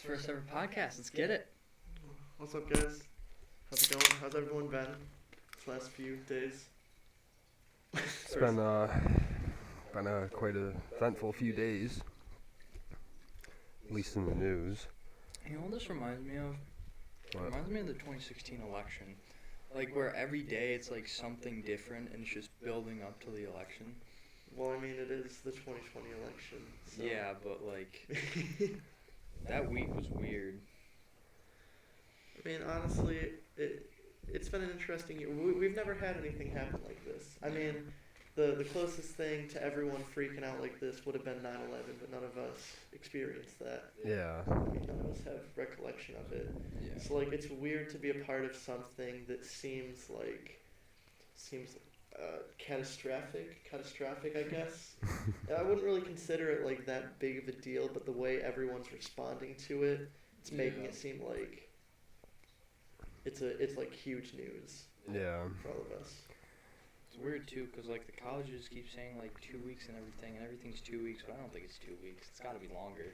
First ever podcast. Let's get it. What's up, guys? How's it going? How's everyone been this last few days? It's been quite a eventful few days, at least in the news. You know what this reminds me of? It What? reminds me of the 2016 election. Like, where every day it's like something different and it's just building up to the election. Well, I mean, it is the 2020 election. So. Yeah, but like, that week was weird. I mean, honestly, it's been an interesting year. We've never had anything happen like this. I mean, the closest thing to everyone freaking out like this would have been 9/11, but none of us experienced that. Yeah. I mean, none of us have recollection of it. Yeah. So, like, it's weird to be a part of something that seems catastrophic, I guess. I wouldn't really consider it like that big of a deal, but the way everyone's responding to it, it's making it seem like it's like huge news Yeah. for all of us. It's weird too, cause like the colleges keep saying like 2 weeks and everything's 2 weeks, but I don't think it's 2 weeks. It's got to be longer.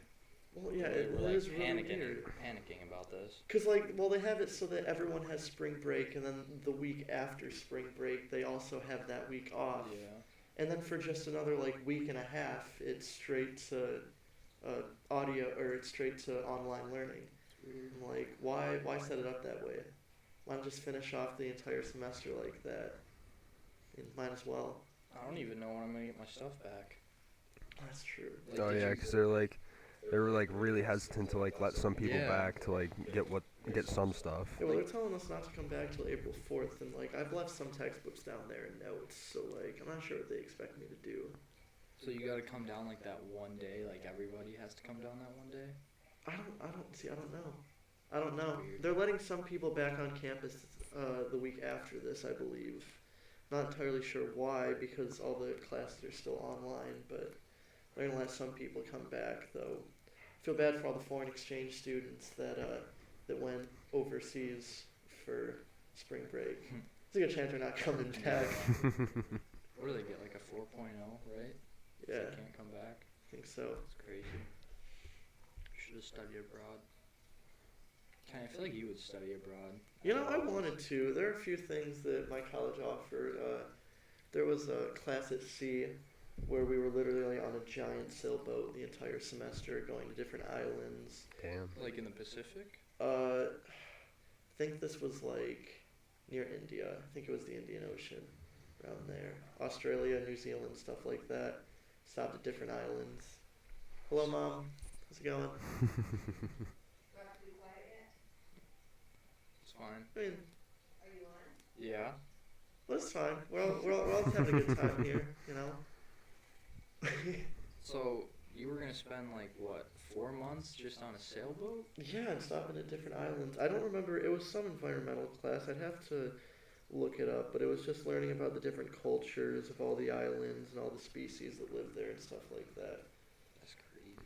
Well, yeah, We're it like is really panicking, weird. panicking about this. Cause like, well, they have it so that everyone has spring break, and then the week after spring break, they also have that week off. Yeah. And then for just another like week and a half, it's straight to audio, or it's straight to online learning. I'm like, why set it up that way? Why not just finish off the entire semester like that? And might as well. I don't even know when I'm gonna get my stuff back. That's true. Like, Oh did yeah, you- because they were like really hesitant to like let some people Yeah. back to like get some stuff. Yeah, well, they're telling us not to come back till April 4th, and like I've left some textbooks down there and notes, so like I'm not sure what they expect me to do. So you gotta come down like that one day. Like everybody has to come down that one day. I don't know. Weird. They're letting some people back on campus the week after this, I believe. Not entirely sure why, because all the classes are still online, but they're gonna let some people come back. Though, feel bad for all the foreign exchange students that went overseas for spring break. There's a good chance they're not coming back. What do they get? Like a 4.0, right? If Yeah, they can't come back. I think so. It's crazy. Should have studied abroad. I feel like you would study abroad. You know, I wanted to. There are a few things that my college offered. There was a class at sea where we were literally on a giant sailboat the entire semester, going to different islands. Damn. Like in the Pacific? I think this was like near India. I think it was the Indian Ocean, around there. Australia, New Zealand, stuff like that. Stopped at different islands. Hello, Mom. How's it going? It's fine. I mean, Yeah. well, it's fine. We're all having a good time here, you know. So you were gonna spend like what, 4 months just on a sailboat? Yeah, and stopping at different islands. I don't remember. It was some environmental class. I'd have to look it up, but it was just learning about the different cultures of all the islands and all the species that live there and stuff like that. That's crazy.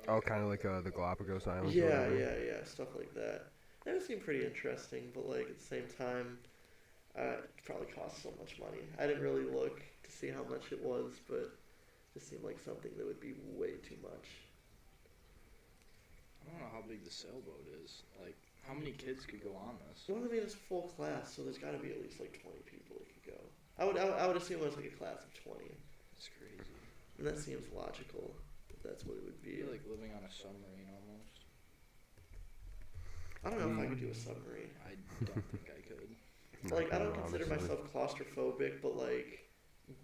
Oh, kind of like the Galapagos Islands. or Yeah, whatever. yeah, stuff like that. That would seem pretty interesting, but like at the same time, it probably costs so much money. I didn't really look to see how much it was, but it just seemed like something that would be way too much. I don't know how big the sailboat is. Like, how many kids could go on this? Well, I mean, it's full class, so there's got to be at least like 20 people that could go. I would assume it was like a class of 20, It's crazy. and that seems logical. If that's what it would I be. feel like living on a submarine almost. I don't know if I could do a submarine. I don't think I could. Not Like, I don't good, consider honestly. myself claustrophobic, but like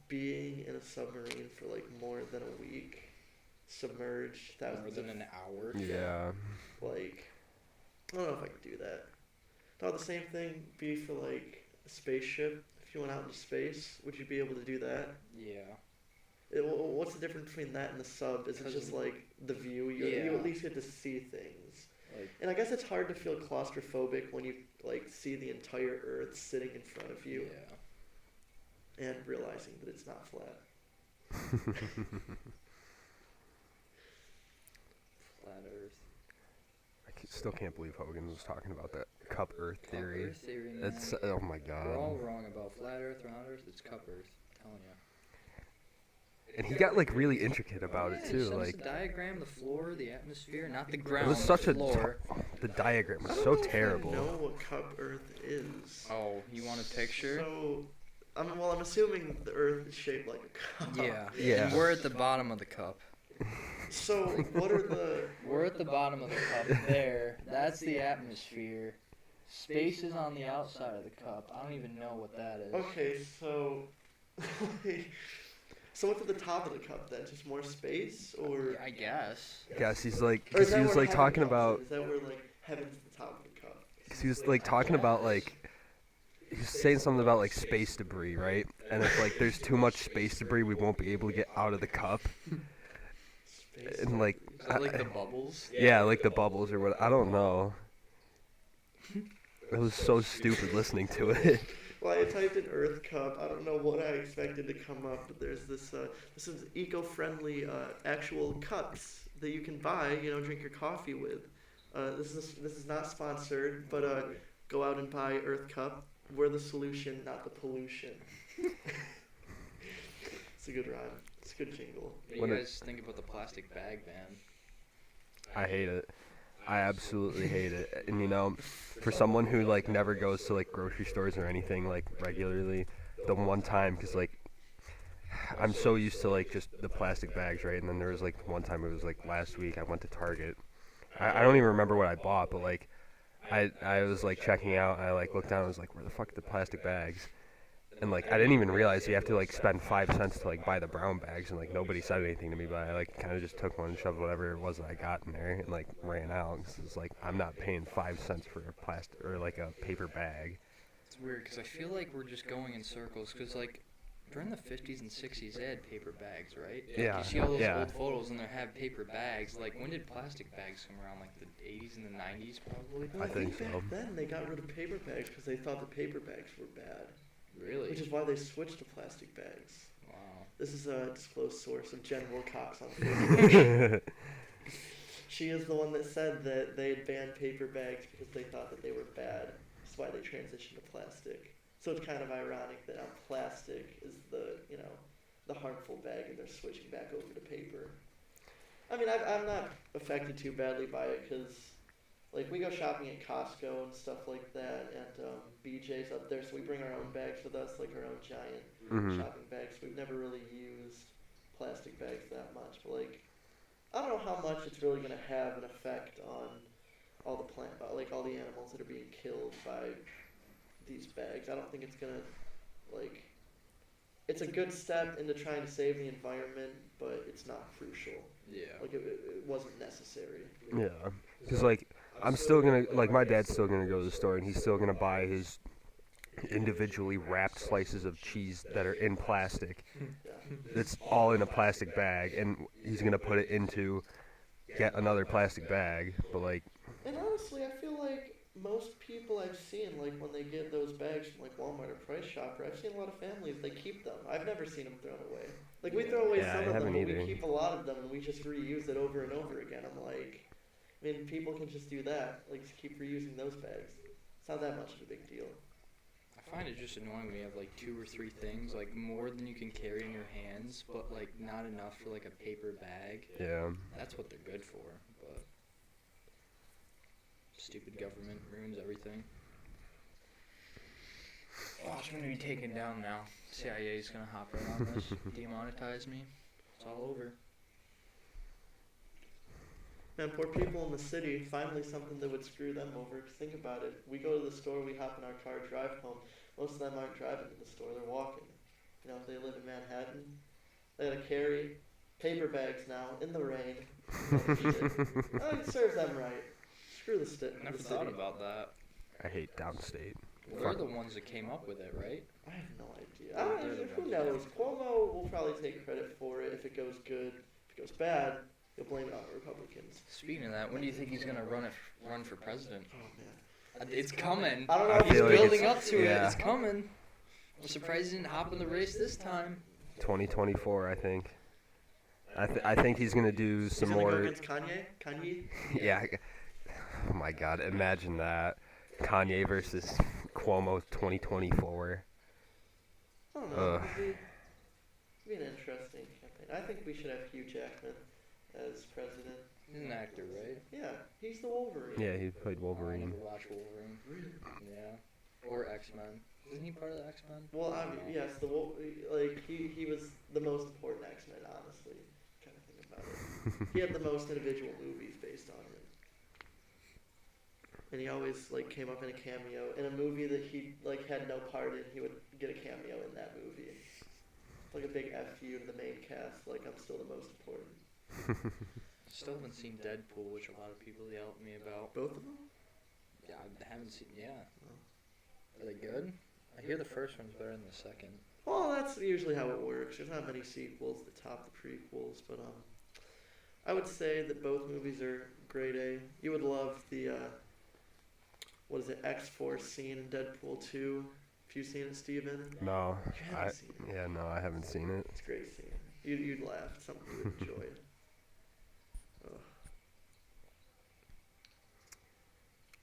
being in a submarine for like more than a week, submerged, More thousands than of an hour. Yeah. like, I don't know if I could do that. Thought the same thing be for like a spaceship. If you went out into space, would you be able to do that? Yeah. What's the difference between that and the sub? Is it Because just like the view? You Yeah. at least get to see things. Like, And I guess it's hard to feel claustrophobic when you like see the entire Earth sitting in front of you yeah. and realizing that it's not flat. Flat Earth. Still can't believe Hogan was talking about that cup Earth Cup theory. Earth theory, man. It's oh my We're all god. wrong about flat Earth, round Earth. It's cup Earth. I'm telling you. And he got like really intricate about Yeah, it he too. sent us Like a diagram, the floor, the atmosphere, not the it ground. was such the a floor. the diagram I was don't so know if I terrible. know what cup Earth is. Oh, you want a picture? So, I'm assuming the Earth is shaped like a cup. Yeah. Yeah. And we're at the bottom of the cup. So, what are the... We're at the bottom of the cup there. That's the atmosphere. Space is on the outside of the cup. I don't even know what that is. Okay, so... So what's at the top of the cup then? Just more space? Or... I guess. Guess he's like, Or is 'cause that he was where like heaven talking comes about, in? Is that where, like, heaven's at the top of the cup? 'cause he was like talking about like, he was saying something about like space debris, right? And if like there's too much space debris, we won't be able to get out of the cup. Space. And like, Is that like the bubbles? yeah, like the bubbles or what? I don't know. It was so stupid listening to it. Well, I typed in Earth Cup. I don't know what I expected to come up, but there's this is eco-friendly actual cups that you can buy. You know, drink your coffee with. This is not sponsored, but go out and buy Earth Cup. We're the solution, not the pollution. It's a good rhyme. It's a good jingle. What do When you it- guys think about the plastic bag ban? I hate it. I absolutely hate it. And you know, for someone who like never goes to like grocery stores or anything like regularly, the one time, cause like I'm so used to like just the plastic bags, right? And then there was like one time, it was like last week, I went to Target. I don't even remember what I bought, but like I was like checking out, and I like looked down and was like, where the fuck are the plastic bags? And like I didn't even realize you have to like spend 5 cents to like buy the brown bags, and like nobody said anything to me, but I like kind of just took one and shoved whatever it was that I got in there and like ran out. 'Cause it's like I'm not paying 5 cents for a plastic or like a paper bag. It's weird because I feel like we're just going in circles. Because like during the 50s and 60s, they had paper bags, right? Yeah, You see all those yeah. old photos and they have paper bags. Like when did plastic bags come around? Like the 80s and the 90s, probably. Well, I think back so. then they got rid of paper bags because they thought the paper bags were bad, Really? which is why they switched to plastic bags. Wow. This is a disclosed source of Jen Wilcox on Facebook. She is the one that said that they had banned paper bags because they thought that they were bad. That's why they transitioned to plastic. So it's kind of ironic that now plastic is the harmful bag, and they're switching back over to paper. I mean, I'm not affected too badly by it because, like, we go shopping at Costco and stuff like that, and BJ's up there, so we bring our own bags with us, like our own giant Mhm. shopping bags. We've never really used plastic bags that much, but like, I don't know how much it's really gonna have an effect on all all the animals that are being killed by these bags. I don't think it's gonna, like, it's a good step into trying to save the environment, but it's not crucial. Yeah. Like, it wasn't necessary. Yeah, because like I'm still gonna like my dad's still gonna go to the store and he's still gonna buy his individually wrapped slices of cheese that are in plastic. Yeah. It's all in a plastic bag, and he's gonna put it into yet another plastic bag. But like, And honestly, I feel like most people I've seen, like when they get those bags from like Walmart or Price Chopper, I've seen a lot of families, they keep them. I've never seen them thrown away. Like, we throw away Yeah, I some of them, haven't but either. we keep a lot of them and we just reuse it over and over again. I'm like, I mean, people can just do that. Like, just keep reusing those bags. It's not that much of a big deal. I find it just annoying when you have like 2 or 3 things, like more than you can carry in your hands, but like not enough for like a paper bag. yeah, That's what they're good for, but stupid government ruins everything. Oh, it's gonna be taken down now. CIA's gonna hop right on this, demonetize me. It's all over. Man, poor people in the city, finally something that would screw them over. 'Cause think about it. We go to the store, we hop in our car, drive home. Most of them aren't driving to the store, they're walking. You know, if they live in Manhattan, they gotta carry paper bags now in the rain. Oh, it serves them right. Screw the, I never the thought city. about that. I hate downstate. They're the ones that came up with it, right? I have no idea. Yeah, I they're don't, the who ones knows? that- Cuomo will probably take credit for it if it goes good. If it goes bad, he'll blame it on the Republicans. Speaking of that, when do you think he's gonna run for president? Oh man. It's coming. I don't know I if He's feel like building it's- up to it. yeah. It's coming. I'm surprised he didn't hop in the race this time. 2024, I think. I think he's gonna do He's some gonna go more. against Kanye. Kanye. Yeah. Oh my God! Imagine that. Kanye versus Cuomo 2024. I don't know. Ugh. It'd be an interesting campaign. opinion. I think we should have Hugh Jackman as president. He's an actor, right? Yeah, he's the Wolverine. Yeah, he played I Wolverine. never watched Wolverine. Yeah. Or X-Men. Isn't he part of the X-Men? Well, yes, he was the most important X-Men, honestly. Kind of think about it. He had the most individual movies based on him, and he always came up in a cameo in a movie that he had no part in. He would get a cameo in that movie. It's like a big FU to the main cast. Like, I'm still the most important. Still haven't seen Deadpool, which a lot of people yell at me about. Both of them? Yeah, I haven't seen. Yeah. Are they good? I hear the first one's better than the second. Well, that's usually how it works. There's not many sequels that top the prequels, but I would say that both movies are grade A. You would love the X-Force scene in Deadpool 2. Have you seen it, Steven? No, You haven't seen it. yeah, no, I haven't seen it. It's a great scene. You'd laugh. It's something you would enjoy. Ugh.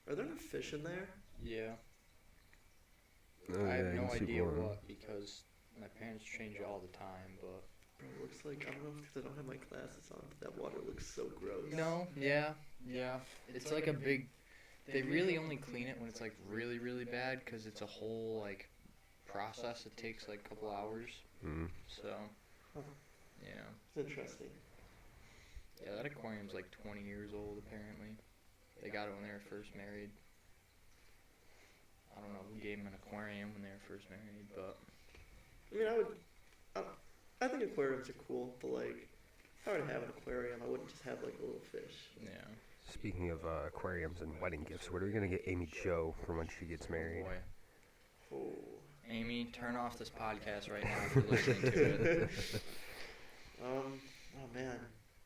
Are there no fish in there? Yeah. Oh, I have yeah, no in Super idea Bowl. what, because my parents change it all the time, but... Bro, it looks like, I don't know if it's because I don't have my glasses on, but that water looks so gross. No, yeah. It's like a big... They really only clean it when it's, really, really bad, because it's a whole, process. It takes, a couple hours, Mm. so... Huh. Yeah. It's interesting. Yeah, that aquarium's, 20 years old, apparently. They got it when they were first married. I don't know who gave them an aquarium when they were first married, but... I mean, I think aquariums are cool, but if I were to have an aquarium, I wouldn't just have a little fish. Yeah. Speaking of aquariums and wedding gifts, what are we gonna get Amy Jo for when she gets married? Boy. Oh. Amy, turn off this podcast right now if you're listening to it. Oh man,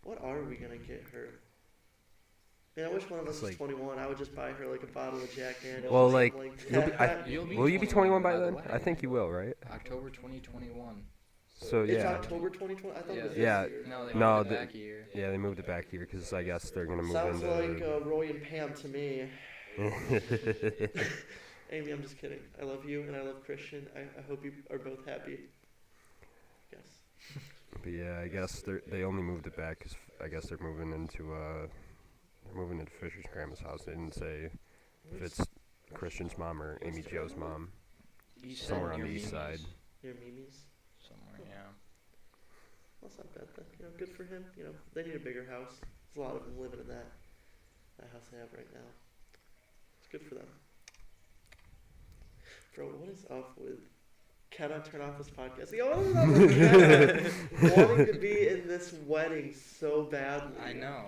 what are we gonna get her? Man, I wish one of us It's was 21. I would just buy her a bottle of Jack Daniels. Well, or like, something you'll that. Will you be 21 by then? the way. I think you will, right? October 2021. So It's yeah, October 2020. I thought it was Yeah. this year. No, they No, moved it the- back a year. yeah, they moved it back here because I guess they're gonna move Sounds into. like Roy and Pam to me. Amy, I'm just kidding. I love you and I love Christian. I hope you are both happy. Yes. But yeah, I guess they only moved it back because I guess they're moving into Fisher's grandma's house. They didn't say if it's Christian's mom or Amy Jo's mom. East Somewhere on near the east Mimi's. side. Near Mimi's. Somewhere, yeah. Well, that's not bad then. Good for him. They need a bigger house. There's a lot of them living in that house they have right now. It's good for them. Bro, what is up with cannot turn off this podcast? Yo, what is up with Kenna wanting to be in this wedding so badly? I know.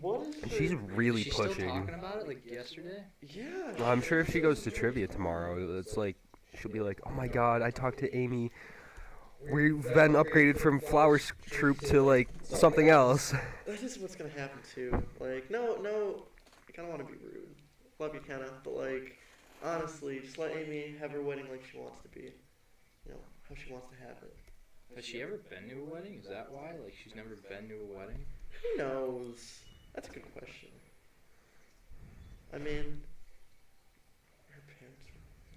What is her... She's really She's pushing. still talking about it, yesterday? Yeah. Well, I'm sure if she goes to trivia tomorrow, it's she'll be like, "Oh my God, I talked to Amy. We've been upgraded from flower troop to something else." That is what's gonna happen too. No, I kinda wanna be rude. Love you, Kenna, but honestly, just let Amy have her wedding like she wants to be. How she wants to have it. Has she ever been to a wedding? Is that why? She's never been to a wedding? Who knows? That's a good question. I mean, her parents.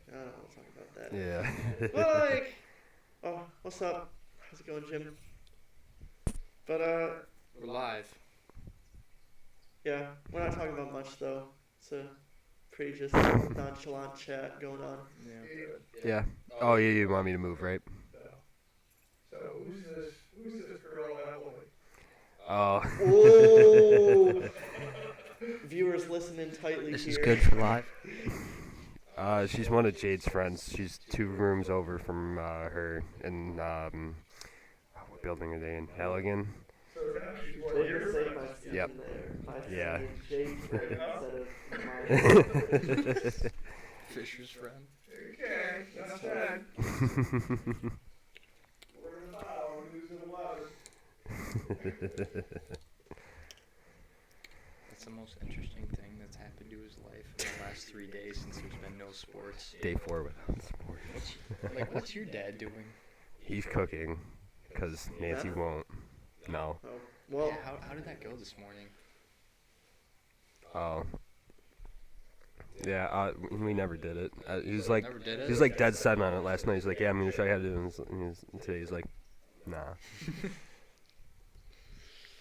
I don't want to talk about that. Yeah. But oh, what's up? How's it going, Jim? But We're live. yeah, we're not talking about much though. It's a pretty just nonchalant chat going on. Yeah. Yeah. Oh, yeah. You want me to move, right? So who's this girl Emily? Oh. Ooh. Viewers, listen in tightly This here. is good for live. She's one of Jade's friends. She's 2 rooms over from her in what building are they in? Halligan. So now she's what, Didn't your say friend? my Steven Yep. there. My Yeah. Jade's friend instead of mine. Fisher's friend. Okay, that's bad. We're in the bow, who's in the water? That's the most interesting thing that's happened to his life in the last 3 days since there's been no sports. Day 4 without sport. What's your dad doing? He's cooking because Nancy won't. No. Oh, well, Yeah, how did that go this morning? Oh. Yeah, we never did it. He was like, Never did it? he was dead set on it last night. He's like, yeah, I'm gonna show you how to do it. And today he's like, Nah.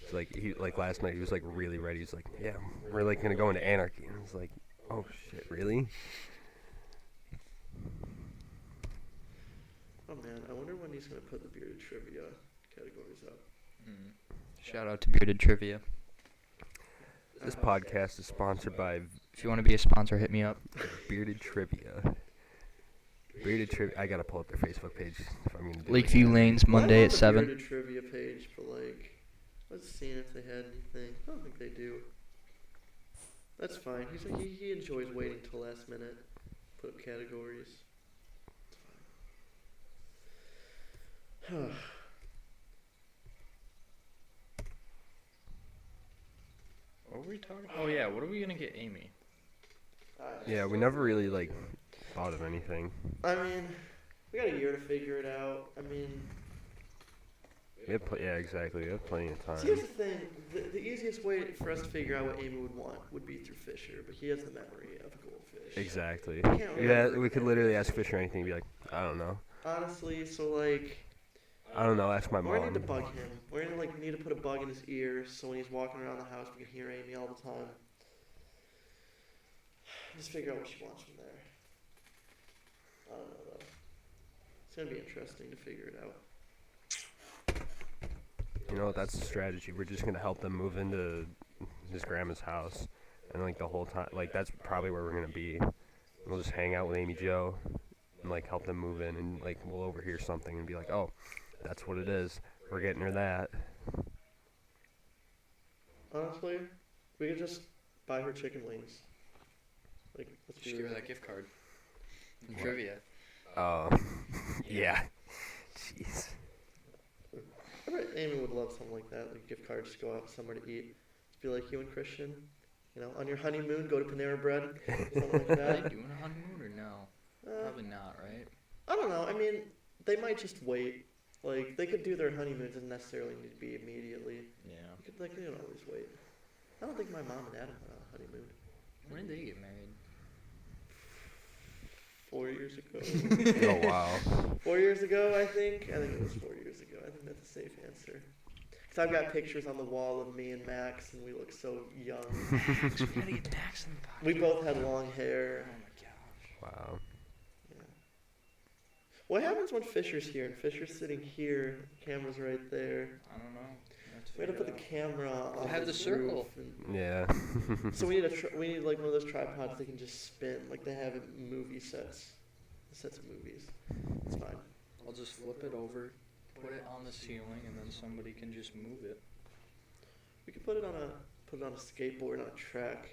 It's like last night he was like really ready. He's like, yeah, we're like gonna go into anarchy, and I was like, oh shit, really? Oh man, I wonder when he's gonna put the bearded trivia categories up. Shout out to Bearded Trivia. This podcast is sponsored by If you want to be a sponsor, hit me up. Bearded Trivia. Bearded Trivia. I gotta pull up their Facebook page if I'm gonna do Lakeview it. Lanes, Monday at I 7. bearded trivia page, but like, let's see if they had anything. I don't think they do. That's fine. He's like, he enjoys waiting till last minute. Put up categories. It's fine. What were we talking about? Oh, yeah. What are we going to get Amy? Yeah, we never really like thought of anything. I mean, we got a year to figure it out. I mean, Yeah, exactly. We have plenty of see, here's time. the thing. The easiest way for us to figure out what Amy would want would be through Fisher, but he has the memory of a goldfish. Exactly. Can't Yeah, remember we could literally ask Fisher anything and be like, I don't know. Honestly, so like, I don't know. Ask my we're gonna need to mom. bug him. We're gonna like need to put a bug in his ear so when he's walking around the house, we can hear Amy all the time. Just figure out what she wants from there. I don't know though. It's gonna be interesting to figure it out. You know, that's the strategy. We're just gonna help them move into his grandma's house, and like the whole time, like that's probably where we're gonna be. We'll just hang out with Amy Jo, and like help them move in, and like we'll overhear something and be like, oh, that's what it is. We're getting her that. Honestly, we could just buy her chicken wings. Like, let's Just do give her that. that gift card. What? Trivia. Oh, yeah. Jeez. I bet Amy would love something like that, like a gift card, just go out somewhere to eat. Just be like you and Christian, you know, on your honeymoon, go to Panera Bread, something like Are that. they doing a honeymoon or no? Probably not, right? I don't know. I mean, they might just wait. Like, they could do their honeymoon. Doesn't necessarily need to be immediately. Yeah. They could always wait. I don't think my mom and Adam went on a honeymoon. When did they get married? 4 years ago. Oh wow. 4 years ago, I think. I think it was 4 years ago. I think that's a safe answer. Because I've got pictures on the wall of me and Max, and we look so young. We gotta get Max in the podcast. We both had long hair. Oh my gosh. Wow. Yeah. What happens when Fisher's here? And Fisher's sitting here, camera's right there. I don't know. We had to put the camera on. We'll have the roof circle. and- Yeah. So we need like one of those tripods that can just spin, like they have in movie sets of movies. It's fine. I'll just flip it over, put it on the ceiling, and then somebody can just move it. We could put it on a skateboard on a track.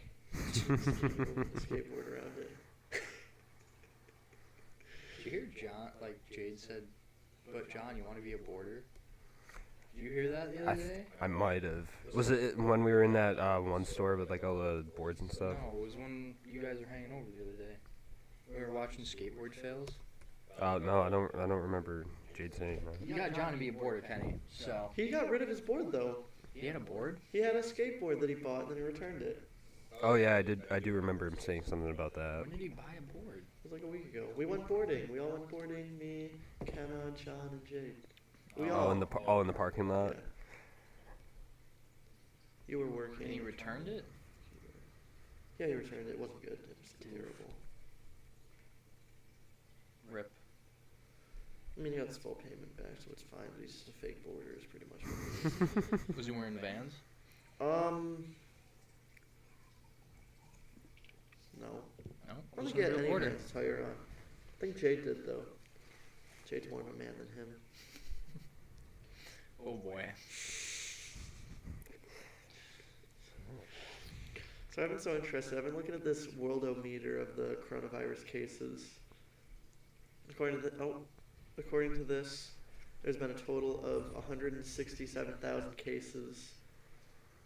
Just keep moving the skateboard around it. Did you hear John, like Jade said, but John, you want to be a boarder? Did you hear that the other day? I might have. Was it when we were in that one store with like all the boards and stuff? No, it was when you guys were hanging over the other day. We were watching skateboard fails. No, I don't remember Jade saying that. You got John to be a boarder, Kenny. So He got rid of his board though. he had a board. He had a skateboard that he bought and then he returned it. Oh yeah, I do remember him saying something about that. When did he buy a board? It was like a week ago. We went boarding. We all went boarding. Me, Kenna, John, and Jade. We All in the parking lot. Yeah. You were working. And he returned it. Yeah, he returned it. It wasn't good. It was terrible. Rip. I mean, he got his full payment back, so it's fine. But he's just a fake boarder. Is pretty much what it is. Was he wearing Vans? No. No. I don't Wasn't get a real any boarder. Vans tire on. I think Jade did though. Jade's more of a man than him. Oh boy. So I've been so interested. I've been looking at this worldometer of the coronavirus cases. According to this, there's been a total of 167,000 cases,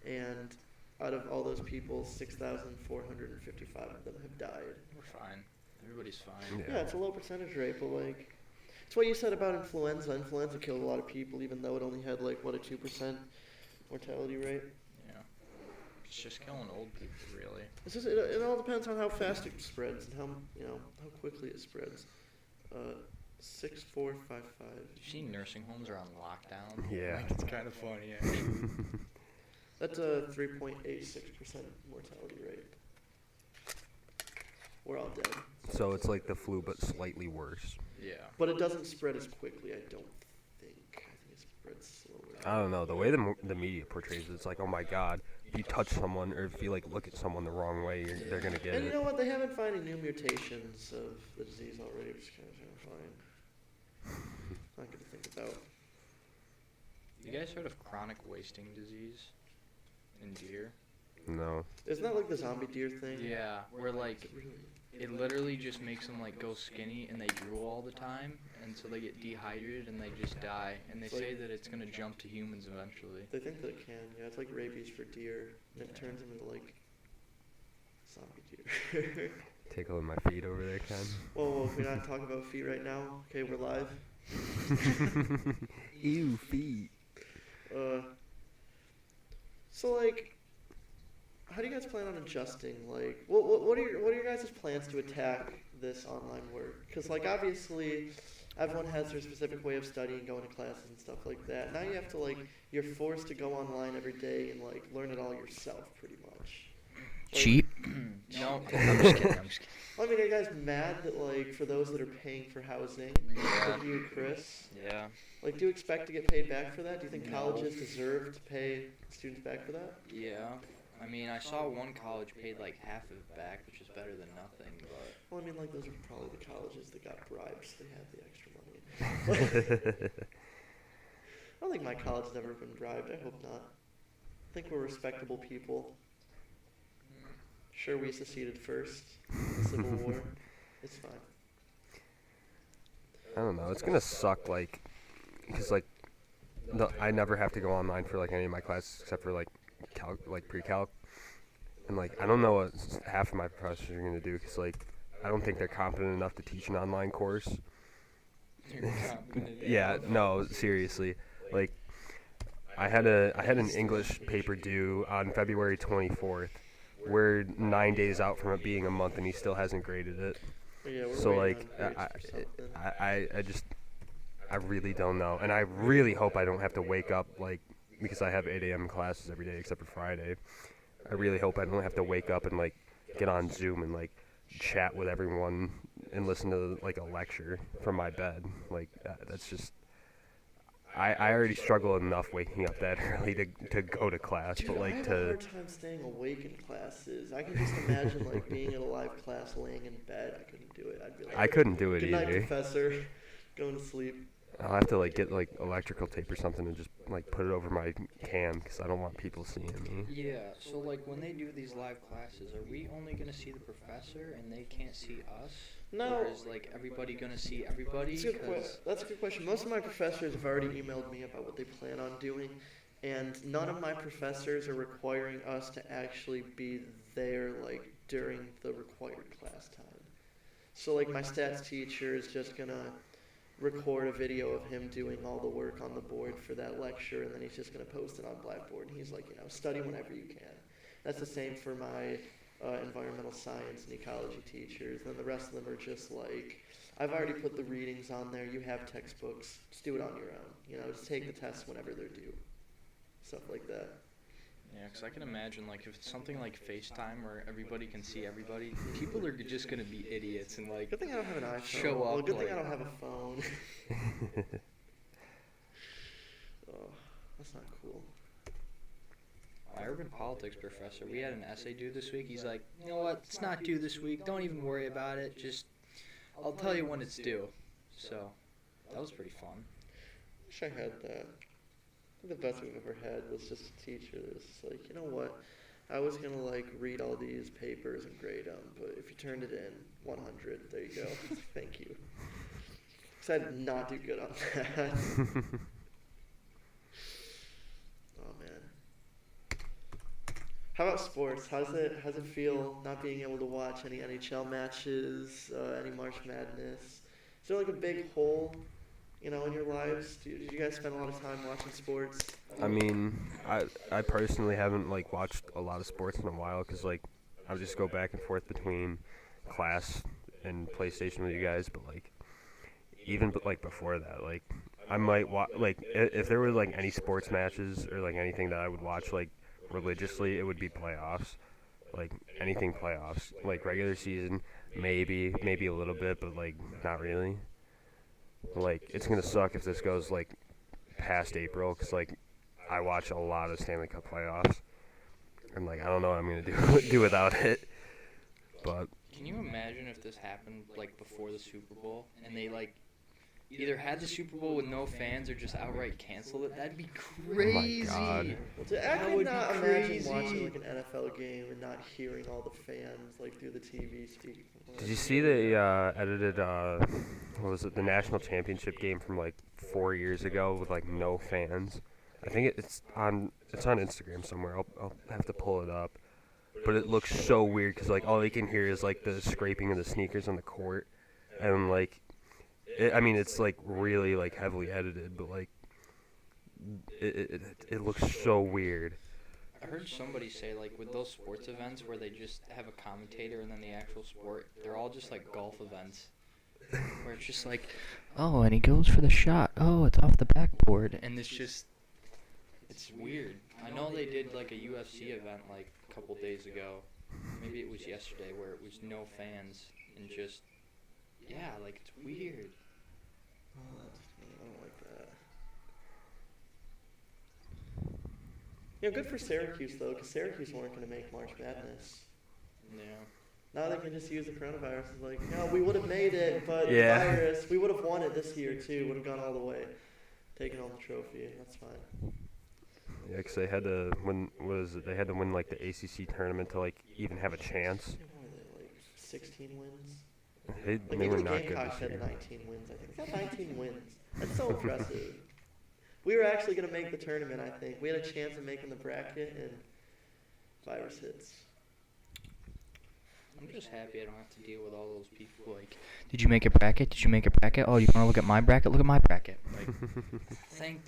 and out of all those people, 6,455 of them have died. We're fine. Everybody's fine. Yeah, it's a low percentage rate, but like, it's what you said about influenza. Influenza killed a lot of people, even though it only had like what, a 2% mortality rate. Yeah. It's just killing old people, really. It's just it all depends on how fast it spreads and how quickly it spreads. 6455. You've seen nursing homes are on lockdown. Yeah. Like, it's kind of funny. Actually. That's a 3.86% mortality rate. We're all dead. So it's like the flu, but slightly worse. Yeah. But it doesn't spread as quickly, I don't think. I think it spreads slower. I don't know. The way the media portrays it, it's like, oh my God, if you touch someone or if you like look at someone the wrong way, they're gonna get And you it. know what? They haven't found any new mutations of the disease already, which is kind of terrifying. Not good to think about. You guys heard of chronic wasting disease in deer? No. Isn't that like the zombie deer thing? Yeah, where Is like it really? it literally just makes them like go skinny and they drool all the time, and so they get dehydrated and they just die. And they say that it's gonna jump to humans eventually. They think that it can, yeah. It's like rabies for deer, and it turns them into like zombie deer. Tickling my feet over there, Ken. Whoa, we're not talking about feet right now. Okay, we're live. Ew, feet. So like, how do you guys plan on adjusting? Like, what are your guys' plans to attack this online work? Because like obviously, everyone has their specific way of studying, going to classes and stuff like that. Now you have to like, you're forced to go online every day and like learn it all yourself, pretty much. Like, Cheat? No, I'm just kidding. I'm just kidding. I mean, are you guys mad that like for those that are paying for housing, Yeah. like you, Chris? Yeah. Like, do you expect to get paid back for that? Do you think No. colleges deserve to pay students back for that? Yeah. I mean, I saw one college paid like half of it back, which is better than nothing. But Well, I mean, like those are probably the colleges that got bribes. They have the extra money. I don't think my college has ever been bribed. I hope not. I think we're respectable people. Sure, we seceded first in the Civil War. It's fine. I don't know. It's gonna suck, like, because like, I never have to go online for like any of my classes except for like pre-calc, and like I don't know what half of my professors are gonna do because like I don't think they're competent enough to teach an online course. you're confident. Yeah, no, seriously. Like, I had an English paper due on February 24th. We're 9 days out from it being a month, and he still hasn't graded it. But yeah, we're So waiting like, on grades for something. I really don't know, and I really hope I don't have to wake up like because I have 8 a.m. classes every day except for Friday. I really hope I don't have to wake up and like get on Zoom and like chat with everyone and listen to like a lecture from my bed. Like that's just. I already struggle enough waking up that early to go to class, Dude, but I like have a to hard time staying awake in classes. I can just imagine like being in a live class, laying in bed. I couldn't do it. I'd be like, I couldn't do it good night, either. professor. Going to sleep. I'll have to like get like electrical tape or something and just like put it over my cam because I don't want people seeing me. Yeah, so like when they do these live classes, are we only gonna see the professor and they can't see us? No. Or is like everybody gonna see everybody? That's a good 'Cause- That's a good question. Most of my professors have already emailed me about what they plan on doing, and none of my professors are requiring us to actually be there like during the required class time. So like my stats teacher is just gonna record a video of him doing all the work on the board for that lecture, and then he's just gonna post it on Blackboard. And he's like, study whenever you can. That's the same for my environmental science and ecology teachers. Then the rest of them are just like, I've already put the readings on there. You have textbooks. Just do it on your own. Just take the tests whenever they're due. Stuff like that. Yeah, because I can imagine like if it's something like FaceTime where everybody can see everybody, people are just gonna be idiots and like Good thing I don't have an iPhone. show Well, up, good thing like- I don't have a phone. Oh, that's not cool. my urban politics professor. We had an essay due this week. He's like, you know what? It's not due this week. Don't even worry about it. Just I'll tell you when it's due. So that was pretty fun. Wish I had that. I think the best we've ever had was just a teacher that was just like, you know what? I was gonna like read all these papers and grade them, but if you turned it in 100, there you go. Thank you. Cause I did not do good on that. Oh man. How about sports? How's it feel not being able to watch any NHL matches, any March Madness? Is there like a big hole, in your lives? Did you guys spend a lot of time watching sports? I mean, I personally haven't like watched a lot of sports in a while because like I would just go back and forth between class and PlayStation with you guys, but like even like before that, like I might watch like if there were like any sports matches or like anything that I would watch like religiously, it would be playoffs. Like anything playoffs, like regular season, maybe a little bit, but like not really. Like it's gonna suck if this goes like past April, cause like I watch a lot of Stanley Cup playoffs, and like I don't know what I'm gonna do without it. But Can you imagine if this happened like before the Super Bowl and they like either had the Super Bowl with no fans or just outright canceled it? That'd be crazy. God. Well, I That could would be not imagine crazy. watching like an NFL game and not hearing all the fans like through the TV speak. Did you see they edited what was it, the national championship game from like 4 years ago with like no fans? I think it's on Instagram somewhere. I'll have to pull it up. But it looks so weird because like all they can hear is like the scraping of the sneakers on the court, and like, I mean it's like really like heavily edited, but like it looks so weird. I heard somebody say like with those sports events where they just have a commentator and then the actual sport, they're all just like golf events. Where it's just like, oh, and he goes for the shot. Oh, it's off the backboard. And it's weird. I know they did like a UFC event like a couple days ago. Maybe it was yesterday where it was no fans and just, yeah, like it's weird. Oh, I don't like that. You know, good for Syracuse though, because Syracuse weren't going to make March Madness. Yeah. Now they can just use the coronavirus as like, no, we would have made it, but Yeah. the virus, we would have won it this year too, would have gone all the way, taken home the trophy. That's fine. Yeah, because they had to win. They had to win like the ACC tournament to like even have a chance. What were they, like 16 wins? They Like were even the not good Gamecocks this had year. 19 wins. I think they got 19 wins. That's so impressive. We were actually going to make the tournament. I think we had a chance of making the bracket, and virus hits. I'm just happy I don't have to deal with all those people like, did you make a bracket? Did you make a bracket? Oh, you want to look at my bracket? Look at my bracket. Like,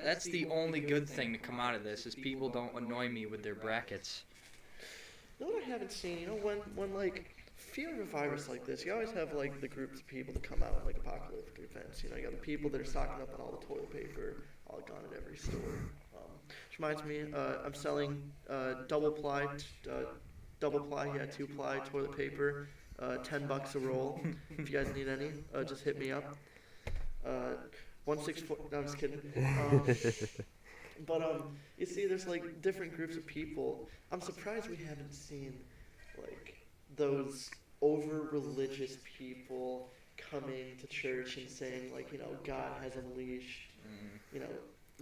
that's the only good thing to come out of this is people don't annoy me with their brackets. You know what I haven't seen? You know, when like fear of a virus like this, you always have like the groups of people that come out with like apocalyptic events. You know, you got the people that are stocking up on all the toilet paper, all gone at every store. Which reminds me, I'm selling double ply, 2-ply toilet paper, $10 a roll. If you guys need any, just hit me up. 164. No, I'm just kidding. But you see, there's like different groups of people. I'm surprised we haven't seen like those over-religious people coming to church and saying like, you know, God has unleashed, you know,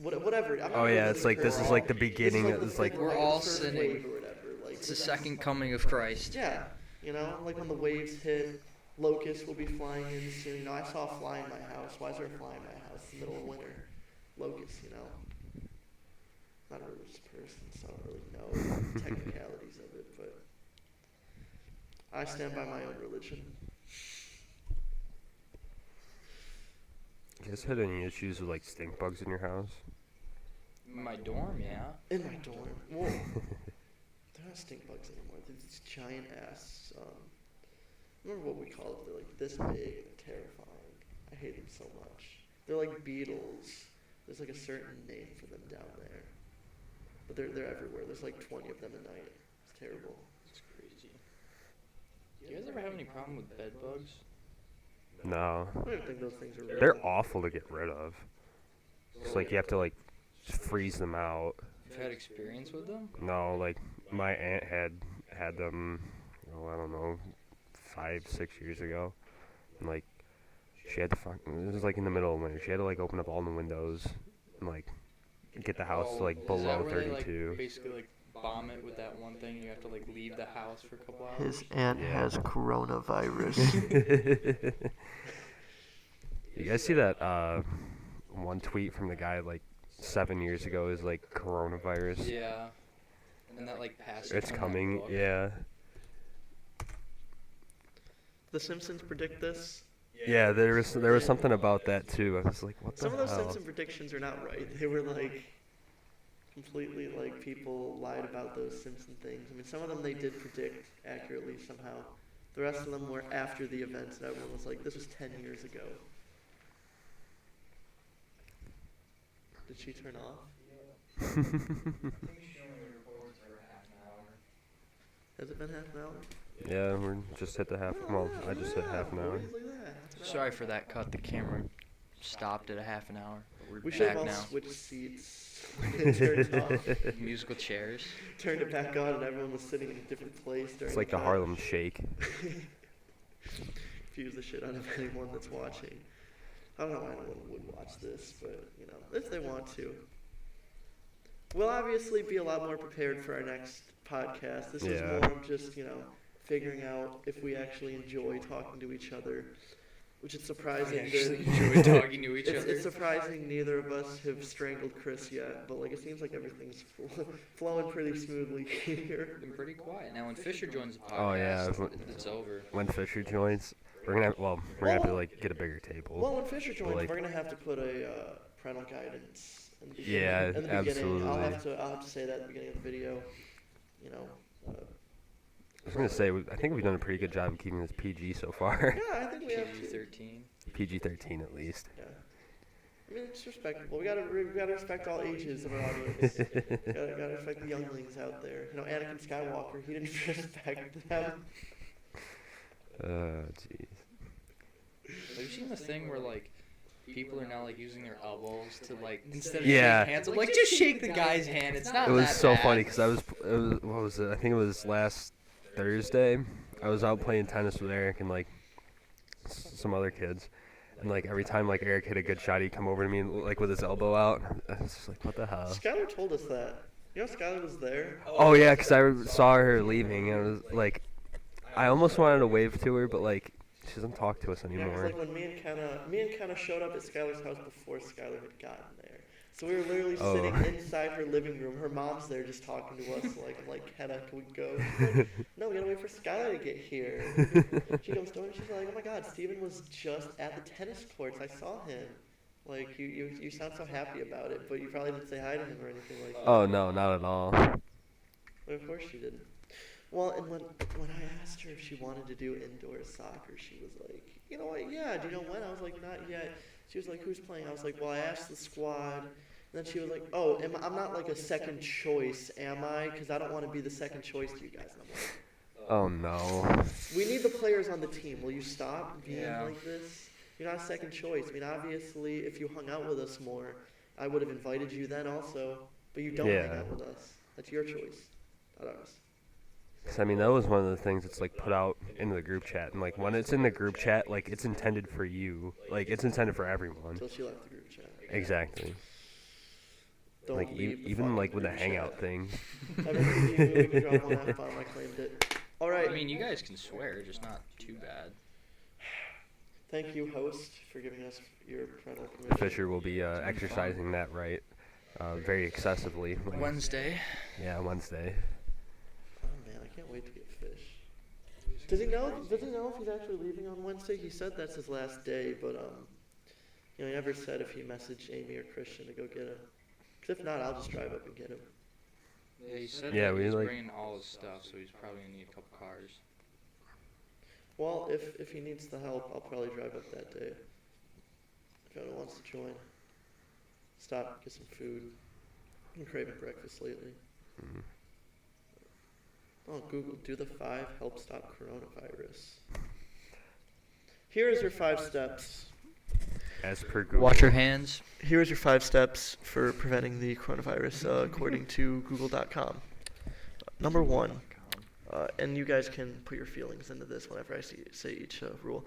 whatever. I'm not Oh yeah, really it's like this is encouraging- like the beginning. It's like We're the all first sinning. wave or whatever. Like, It's the second coming of Christ. yeah, you know, like when the waves hit, locusts will be flying in soon. You know, I saw a fly in my house. Why is there a fly in my house in the middle of winter? Locusts, you know. Not a religious person, so I don't really know the technicalities of it, but I stand by my own religion. You guys had any issues with like stink bugs in your house? My dorm, yeah. In my dorm. Whoa. They're not stink bugs anymore. They're these giant ass. Remember what we call it? They're like this big and terrifying. I hate them so much. They're like beetles. There's like a certain name for them down there. But they're everywhere. There's like 20 of them a night. It's terrible. It's crazy. Do you guys ever have any problem with bed bugs? No, I don't even think those things are real. they're awful to get rid of. It's like you have to like just freeze them out. You've had experience with them? No, like my aunt had them. Oh, I don't know, 5-6 years ago. And like she had to it was like in the middle of winter. She had to like open up all the windows and like get the house to like Is below that where they, 32. like, basically like bomb it with that one thing. You have to like leave the house for a couple hours. His aunt Yeah. has coronavirus. You guys see that one tweet from the guy like 7 years ago is like coronavirus? Yeah. And that like passage. It's from that coming, book. yeah. The Simpsons predict this. Yeah, there was something about that too. I was like, what the Some of those hell? Simpson predictions are not right. They were like completely like people lied about those Simpson things. I mean, some of them they did predict accurately somehow. The rest of them were after the events, and everyone was like, "This was 10 years ago." Did she turn off? I think she only records for half an hour. Has it been half an hour? Yeah, we're just hit the half. Well, I just hit half an hour. Boys, look at that, half an Sorry hour. for that cut. The camera stopped at a half an hour. But we're We should have back all now. switched seats. Turned off. Musical chairs. Turned it back on, and everyone was sitting in a different place during It's like the cut. Harlem Shake. Confuse the shit out of anyone that's watching. I don't know why anyone would watch this, but you know, if they want to. We'll obviously be a lot more prepared for our next podcast. This is Yeah. more of just, you know, figuring out if we actually enjoy talking to each other, which is I surprising. actually that- enjoy talking to each it's, other. it's surprising neither of us have strangled Chris yet, but like it seems like everything's flowing pretty smoothly here. Been pretty quiet. Now when Fisher joins the podcast, Oh, yeah. it's over. When Fisher joins, we're gonna have, well, we're gonna have to like get a bigger table. Well, when Fisher joins, like- we're gonna have to put a parental guidance. In the beginning. Yeah, in the beginning. absolutely. I'll have to say that at the beginning of the video. You know. I was gonna say, I think we've done a pretty good job of keeping this PG so far. Yeah, I think we have to. PG-13. PG-13 at least. Yeah. I mean, it's respectable. We gotta respect all ages of our audience. gotta respect the younglings out there. You know, Anakin Skywalker, he didn't respect them. Jeez. Have you seen the thing where like people are now like using their elbows to like instead of Yeah. shake hands, like just shake the guy's hand. It's not It was that so bad. funny because it was, what was it? I think it was last Thursday. I was out playing tennis with Eric and like some other kids, and like every time like Eric hit a good shot, he'd come over to me and, like with his elbow out. I was just like, what the hell? Skylar told us that. You know, Skylar was there. Oh yeah, because I saw her leaving and I was like, I almost wanted to wave to her, but like she doesn't talk to us Yeah, 'cause anymore. like when me and Kenna showed up at Skylar's house before Skylar had gotten there. So we were literally Oh. sitting inside her living room. Her mom's there just talking to us like, I'm like, Kenna, can we go? She's like, no, we gotta wait for Skylar to get here. She comes to her and she's like, oh my god, Steven was just at the tennis courts. I saw him. Like, you sound so happy about it, but you probably didn't say hi to him or anything like that. Oh no, not at all. But of course she didn't. Well, and when I asked her if she wanted to do indoor soccer, she was like, you know what, yeah, do you know when? I was like, not yet. She was like, who's playing? I was like, well, I asked the squad. And then she was like, oh, I'm not like a second choice, am I? Because I don't want to be the second choice to you guys. And I'm like, Oh no. we need the players on the team. Will you stop being Yeah. like this? You're not a second choice. I mean, obviously, if you hung out with us more, I would have invited you then also. But you don't hang Yeah. out with us. That's your choice, not ours. 'Cause, I mean, that was one of the things that's like put out into the group chat, and like when it's in the group chat, like it's intended for you, like it's intended for everyone. Until she left the group chat. Exactly. Don't Like leave the even fucking like with the group hangout chat. thing. I mean, we can drop one F-bomb. I claimed it. All right. I mean, you guys can swear, just not too bad. Thank you, host, for giving us your parental permission. Fisher will be exercising that right very excessively. Wednesday. Yeah, Wednesday. Oh man, I can't wait to get fish. Does he know? Does he know if he's actually leaving on Wednesday? He said that's his last day, but you know, he never said if he messaged Amy or Christian to go get him. 'Cause if not, I'll just drive up and get him. Yeah, he said Yeah, that we he's like- bringing all his stuff, so he's probably gonna need a couple cars. Well, if he needs the help, I'll probably drive up that day. If anyone wants to join, stop, get some food. I'm craving breakfast lately. Mm. Oh, Google, do the 5 help stop coronavirus. Here is your 5 steps. As per Google. Wash your hands. Here is your 5 steps for preventing the coronavirus, according to Google.com. Number 1, and you guys can put your feelings into this whenever I say each rule.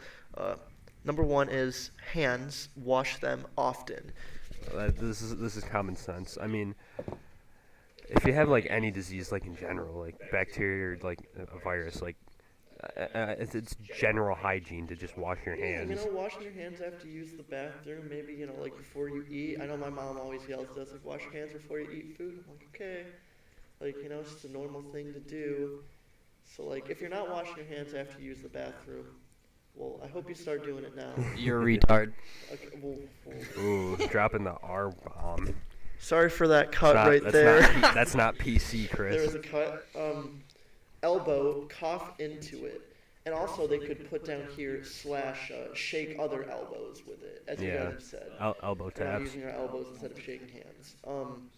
Number 1 is hands. Wash them often. This is common sense. I mean, if you have like any disease, like in general, like bacteria or like a virus, like it's general hygiene to just wash your Yeah, hands. you know, washing your hands after you use the bathroom, maybe, you know, like before you eat. I know my mom always yells at us, like, wash your hands before you eat food. I'm like, okay. Like, you know, it's just a normal thing to do. So, like, if you're not washing your hands after you use the bathroom, well, I hope you start doing it now. You're a retard. Okay, well, Ooh, dropping the R bomb. sorry for that cut right there. That's not PC, There was Chris. a cut. Elbow, cough into it. And also, they could put down here / shake other elbows with it, as you Yeah. guys have said. Elbow We're not taps. using our elbows instead of shaking hands.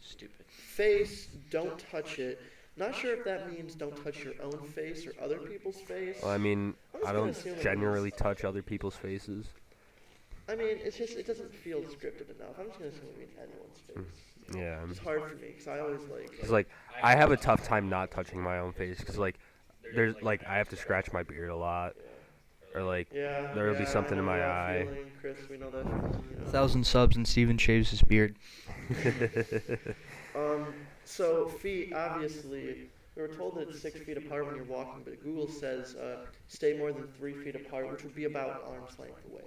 Stupid. Face, don't touch it. Not sure if that means don't touch your own face or other people's face. Well, I mean, I'm just I gonna don't assume it generally means- touch other people's faces. I mean, it doesn't feel scripted enough. I'm just gonna assume it means anyone's face. Yeah. It's hard for me because I always like. Cause like I have a tough time not touching my own face. Cause like there's like I have to scratch my beard a lot, or like Yeah. There'll be yeah, something I in know my that eye. feeling, Chris, we know that feeling. 1,000 subs and Steven shaves his beard. So feet, obviously, we were told that it's 6 feet apart when you're walking, but Google says stay more than 3 feet apart, which would be about arm's length away.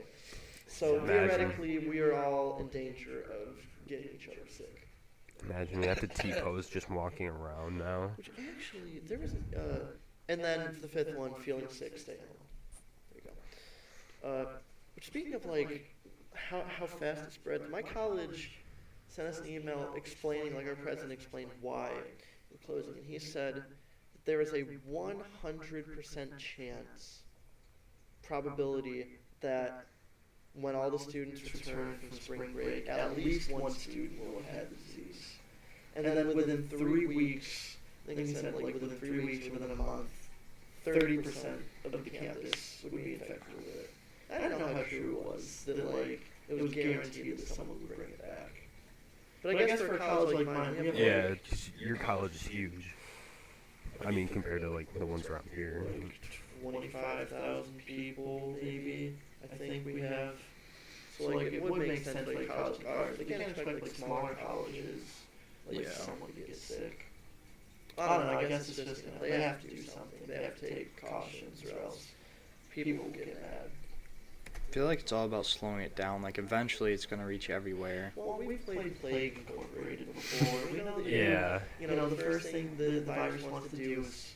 So Imagine. theoretically, we are all in danger of getting each other sick. Imagine we have to T-pose just walking around now. Which actually, there was, and then for the 5th one, feeling sick, stay home. There you go. Which speaking of like how fast it spreads, my college sent us an email explaining, like our president explained why in closing, and he said that there is a 100% chance probability that when all the students return from spring break, at least one student will have had the disease. And then within 3 weeks, I think he said like within 3 weeks or within a month, 30% of the campus would be infected with it. I don't know how true it was, that like it was guaranteed that someone would bring it back. But I guess for a college like mine, we have Yeah, 'cause your college is huge. I mean, compared to like the ones around here. like 25,000 people, maybe. I think we have. So like it would make sense like college like ours. They can't expect like smaller colleges like Yeah. someone to get sick. I don't know. I guess it's just they have to do something. They have to take precautions, or else people will get mad. I feel like it's all about slowing it down. Like eventually, it's gonna reach everywhere. Well, we've played Plague Incorporated before. We know that Yeah. you know the first thing the virus wants to do is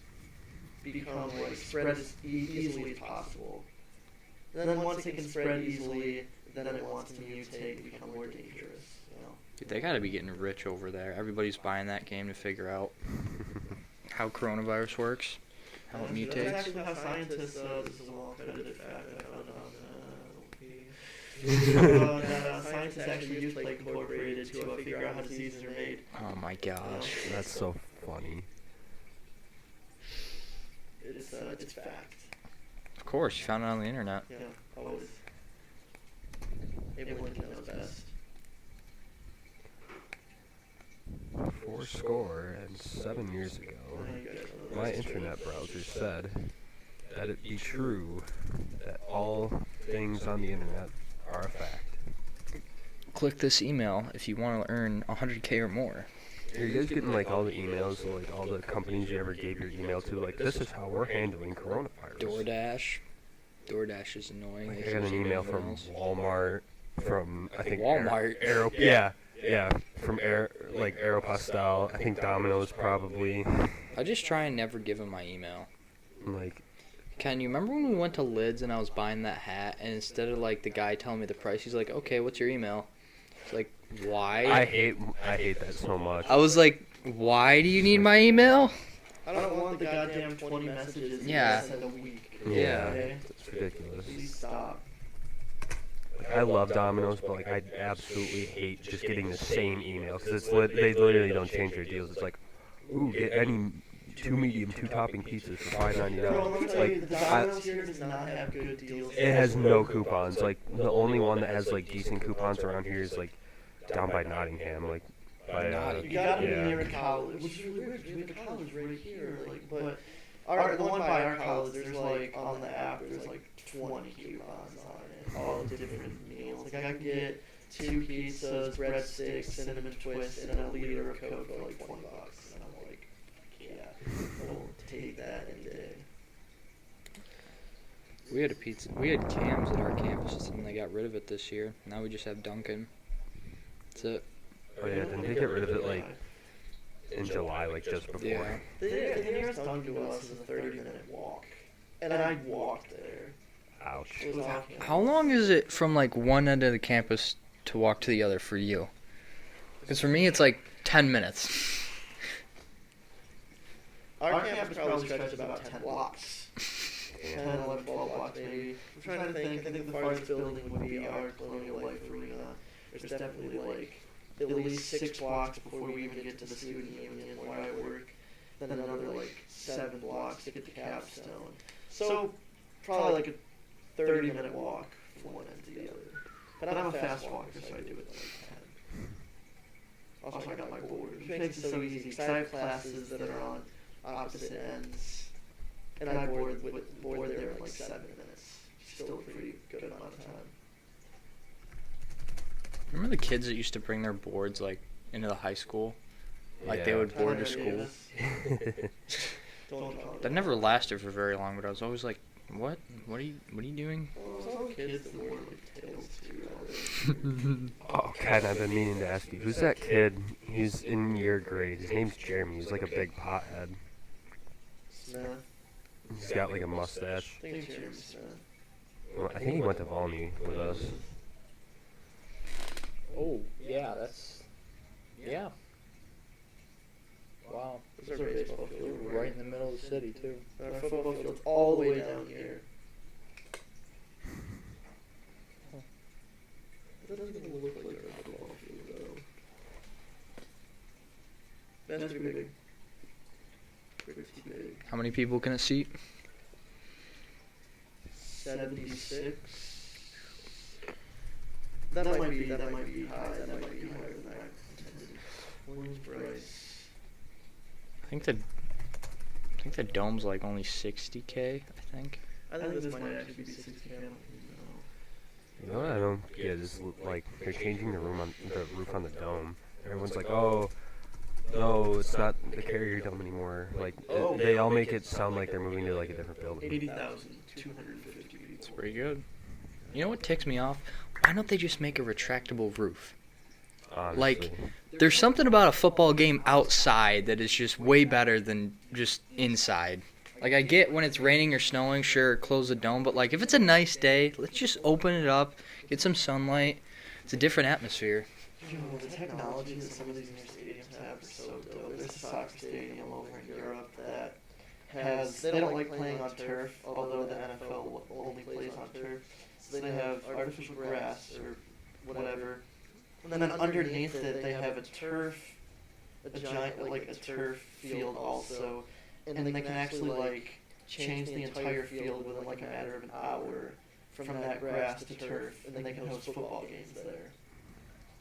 become like spread as easily as possible. And then once it can spread easily, then it wants to mutate and become more dangerous. You know. Dude, they gotta be getting rich over there. Everybody's buying that game to figure out how coronavirus works, how it That's mutates. actually how scientists. This is a well-credited fact I found on that scientists actually use Plague Incorporated to figure out how diseases are made. Oh my gosh. That's so funny. It's fact. Of course, you found it on the internet. Yeah, always. Everyone knows best. 407 years ago, my internet browser said that it be true that all things on the internet are a fact. Click this email if you want to earn 100K or more. Are you guys getting like all the emails, like all the companies you ever gave your email to, like this is how we're handling coronavirus? DoorDash. DoorDash is annoying. Like, They I got should an email email from us. Walmart, from I think Walmart? Yeah, from Aeropostale. I think Domino's probably. I just try and never give him my email. Like, Ken, you remember when we went to Lids and I was buying that hat, and instead of like the guy telling me the price, he's like, "Okay, what's your email?" It's like, why? I hate that so much. I was like, why do you need my email? I don't want the goddamn 20 messages Yeah. you send a week. Yeah. Okay? It's ridiculous. Please stop. Like, I love Domino's, but like I absolutely hate just getting the same email because they literally don't change their deals. It's like, ooh, get any 2 medium, 2 topping pizzas for $5.99. Bro, let me It's tell you, like the Domino's here does not have good deals. it has no coupons. Like the only one that has like decent coupons around here is like down by Nottingham, like by You gotta be yeah. near a college, which is really weird. 'Cause we have a college right here, like, but the one by our college, there's like on the app, there's like 20 coupons on it, all different meals. Like I could get 2 pizzas, breadsticks, cinnamon twists, and a liter of Coke for like $20, and I'm like, yeah, I'll take that any day. We had a pizza. We had Cam's at our campus, and they got rid of it this year. Now we just have Dunkin'. That's it. Oh yeah, didn't they get rid of it like in July, like just before? Yeah. The nearest Dunkin' to us is a 30-minute walk, and I walked there. Ouch. It was awful. How long is it from like one end of the campus to walk to the other for you? Because for me, it's like 10 minutes. Our campus probably stretches about 10 blocks. 10, 11 blocks maybe. I'm trying to think. I think the farthest building would be our Colonial Life Arena. There's definitely like at least 6 blocks before we even get to the student union where I work. Then another like 7 blocks to get to Capstone. So probably like a 30-minute walk from one end to the other. But I'm a fast walker, so I do it in like 10. Also, I got my board, which makes it so easy because I have classes that are on opposite ends, and I board there in like 7 minutes. Still a pretty good amount of time. Remember the kids that used to bring their boards like into the high school? Like they Yeah. would board to Tyler school. Davis. Don't call That him. never lasted for very long, but I was always like, what? What are you doing? Well, it was all kids that wore like tails too. Oh, Ken, I've been meaning to ask you, who's that kid? He's in your grade. His name's Jeremy. He's like a big pothead. Smith. He's got like a mustache. I think it's Jeremy Smith. Well, I think he went to Volney with us. Oh, yeah, that's... Yeah. Wow. This is our baseball field. Right in the middle of the city, too. And our football field's all the way down here. That doesn't even look like our football field, though. That's pretty big. Pretty big. How many people can it seat? 76. That might be high. That might be higher than that. Where's Bryce? I think the dome's like only 60K, I think. I think this might actually be 60. I don't know. You know what I don't get is like they're changing the roof on the dome. Everyone's like, oh, no, it's not the Carrier Dome anymore. Like they all make it sound like they're moving to like a different building. 80,250 people. It's pretty good. You know what ticks me off? Why don't they just make a retractable roof? Honestly. Like, there's something about a football game outside that is just way better than just inside. Like, I get when it's raining or snowing, sure, close the dome, but like if it's a nice day, let's just open it up, get some sunlight. It's a different atmosphere. Yo, the technology that some of these new stadiums have is so dope. There's a soccer stadium over in Europe that they don't like playing on turf, although the NFL only plays on turf. So they have artificial grass or whatever. And then underneath it, they have a giant turf field also. And they can actually like change the entire field within like a matter of an hour from that grass to turf, and then they can host football games there.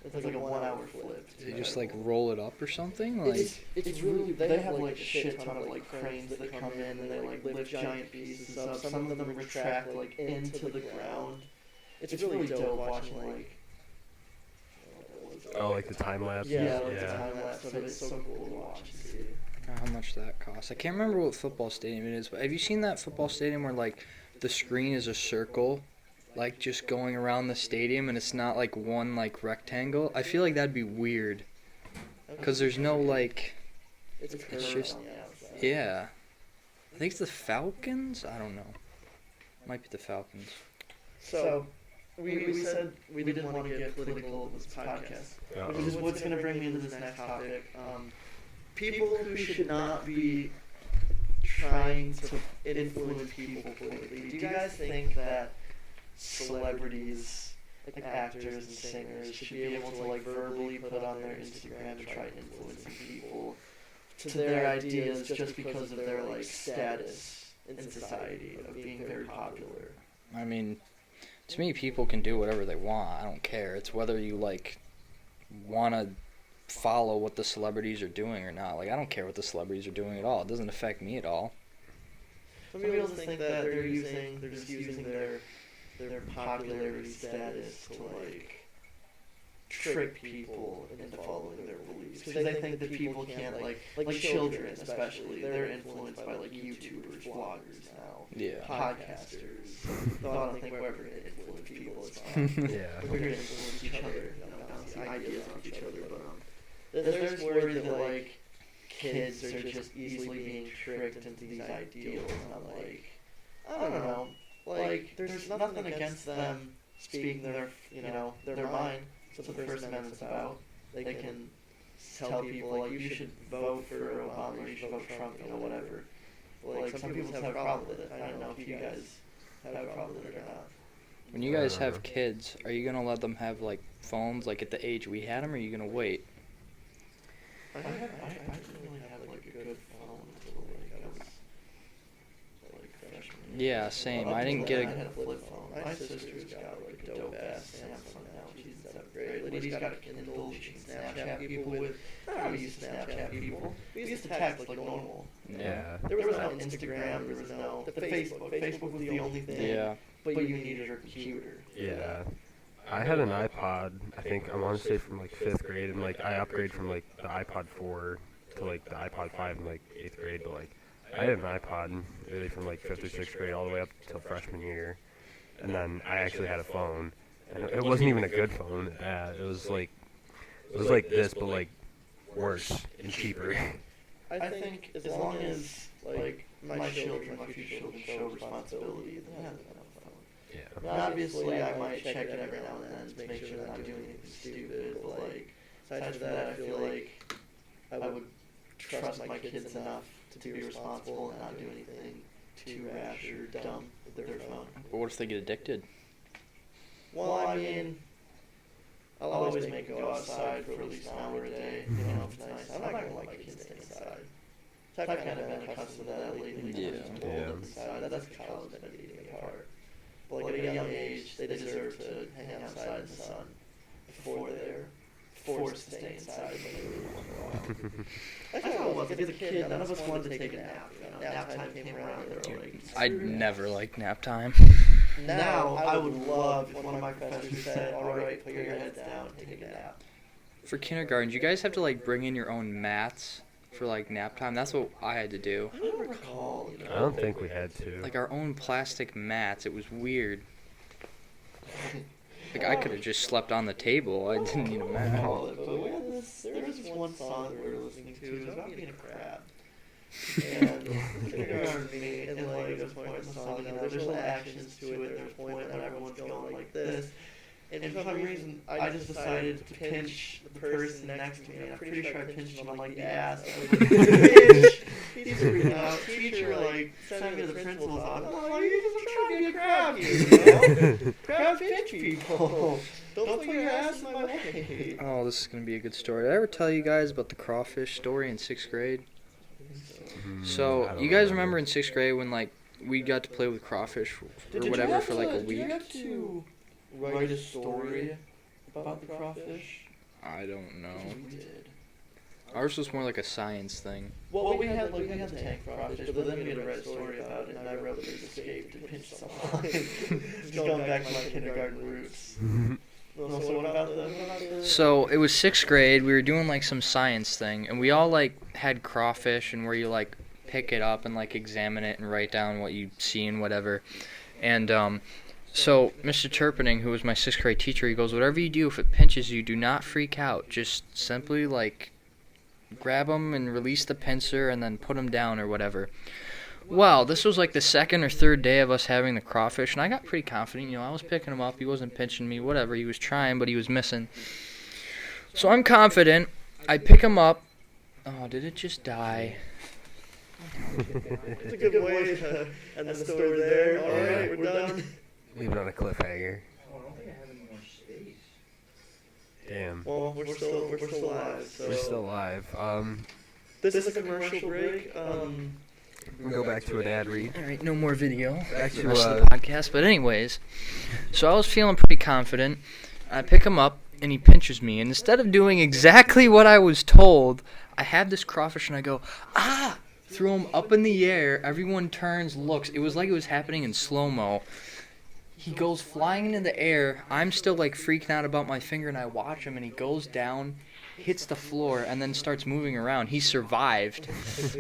It's like a 1 hour flip. They just like roll it up or something? Like, It's really, they have like a shit ton of like cranes that come in and they like lift giant pieces up. Some of them retract like into the ground. It's really dope watching like. Oh, like the time lapse. Yeah, like the time lapse of it. It's so cool to watch and see. how much that costs. I can't remember what football stadium it is, but have you seen that football stadium where like the screen is a circle, like just going around the stadium, and it's not like one like rectangle? I feel like that'd be weird, cause there's no like, It's just- just on the outside. yeah. I think it's the Falcons. I don't know. Might be the Falcons. So, we said we didn't want to get political in this podcast, which is what's going to bring me into this next topic. People who should not be trying to influence people politically. Do you guys think that celebrities, like actors and singers, should be able to like verbally put on their Instagram to try influencing people to their ideas just because of their like status in society of being very popular? I mean, to me, people can do whatever they want. I don't care. It's whether you like want to follow what the celebrities are doing or not. Like, I don't care what the celebrities are doing at all. It doesn't affect me at all. Some people just think that they're just using their popularity status to like trick people into following their beliefs because they think that people can't like children especially, they're influenced by like YouTubers, vloggers now, Yeah. podcasters. So I don't think we're ever gonna influence people. It's fine. Yeah. We're gonna influence each other, bounce the ideas off each other. But there's worry that like kids are just easily being tricked into these ideals, and I'm like, I don't know. Like, there's nothing against them speaking their mind. That's what the First Amendment's about. They can tell people like you should vote for Obama, or you should vote for Trump, whatever. Like some people just have a problem with it. I don't know if you guys have a problem with it or not. When you guys have kids, are you gonna let them have like phones like at the age we had them, or are you gonna wait? I didn't really have like a good phone until like I was like freshman year. Yeah, same. Up I until didn't then, get I had a flip phone. My sister's got like a dope ass Samsung now. She's in 7th grade. Lady's got a Kindle. She can Snapchat people with. I don't really used to Snapchat people. We used to text like normal. Yeah. There was no Instagram. There was no the Facebook. Facebook was the only thing. Yeah. But you needed a computer. Yeah. I had an iPod, I think, I want to say from like 5th grade, and like I upgraded from like the iPod 4 to like the iPod 5 in like 8th grade, but like I had an iPod really from like 5th or 6th grade all the way up till freshman year, and then I actually had a phone, and it wasn't even a good phone. It was like this, but like worse and cheaper. I think as long as like my children, my future children show responsibility, then have enough phone. Yeah. I mean, obviously, I might check it every now and then to make sure they're not doing anything stupid. But like, aside from that, I feel like I would trust my kids enough to be responsible and not do anything too rash or dumb with their phone. But what if they get addicted? Well, I mean, I'll always make them go outside for at least an hour a day. You know, if it's nice. I'm not gonna let my kids stay inside. I've kind of been accustomed to that lately. Yeah. Yeah. Inside. That's because college been beating me apart. But like at a young age, they deserve to hang outside in the sun before they're forced to stay inside when they really want to go out. That's how it was. As a kid, none of us wanted to take a nap. You know, nap time came around, and they were like, I'd "Screw never like nap time. Now, I would love if one of my professors said, all right, put your heads down, take a nap. For kindergarten, do you guys have to like bring in your own mats for like nap time? That's what I had to do. I don't recall, you know. I don't think we had to. Like our own plastic mats. It was weird. Like I could have just slept on the table. I didn't need a mat. But we had this, there was this one song that we were listening to. It was about being a crab. And kindergarten me, and like there's a point in the song, you know, there's little actions to it. There's a point when everyone's going like this. And for some reason, I just decided to pinch the person next to me. And I'm pretty sure I pinched him on like the ass. I was like, pinch! He's freaking out. Teacher like sent me to the principal's office. I'm like, you're just trying to be a crab here, you know? Crabs pinch people. Don't put your ass in my way. Oh, this is gonna be a good story. Did I ever tell you guys about the crawfish story in 6th grade? So I don't you guys remember in 6th grade when like we got to play with crawfish or whatever for like a week? Did you have to write a story about the crawfish? I don't know. We did. Ours was more like a science thing. Well, we had the tank crawfish, but then we had to write a story about it, and I wrote that it escaped to pinch someone. Just going back to my kindergarten roots. So what about the? So it was 6th grade. We were doing like some science thing, and we all like had crawfish, and where you like pick it up and like examine it and write down what you see and whatever. And so Mr. Turpening, who was my 6th grade teacher, he goes, whatever you do, if it pinches you, do not freak out. Just simply like grab them and release the pincer and then put them down or whatever. Well, this was like the 2nd or 3rd day of us having the crawfish, and I got pretty confident. You know, I was picking him up. He wasn't pinching me, whatever. He was trying, but he was missing. So I'm confident. I pick him up. Oh, did it just die? It's a good way to end the story there. All right, we're done. Leave it on a cliffhanger. Oh, I don't think I have any more space. Damn. Well, we're still live. So We're still live. this is a commercial break. We'll go back to an ad read. All right, no more video. Back The to rest of the podcast. But anyways, so I was feeling pretty confident. I pick him up, and he pinches me. And instead of doing exactly what I was told, I have this crawfish, and I go, ah! Threw him up in the air. Everyone turns, looks. It was like it was happening in slow-mo. He goes flying into the air. I'm still like freaking out about my finger, and I watch him, and he goes down, hits the floor, and then starts moving around. He survived.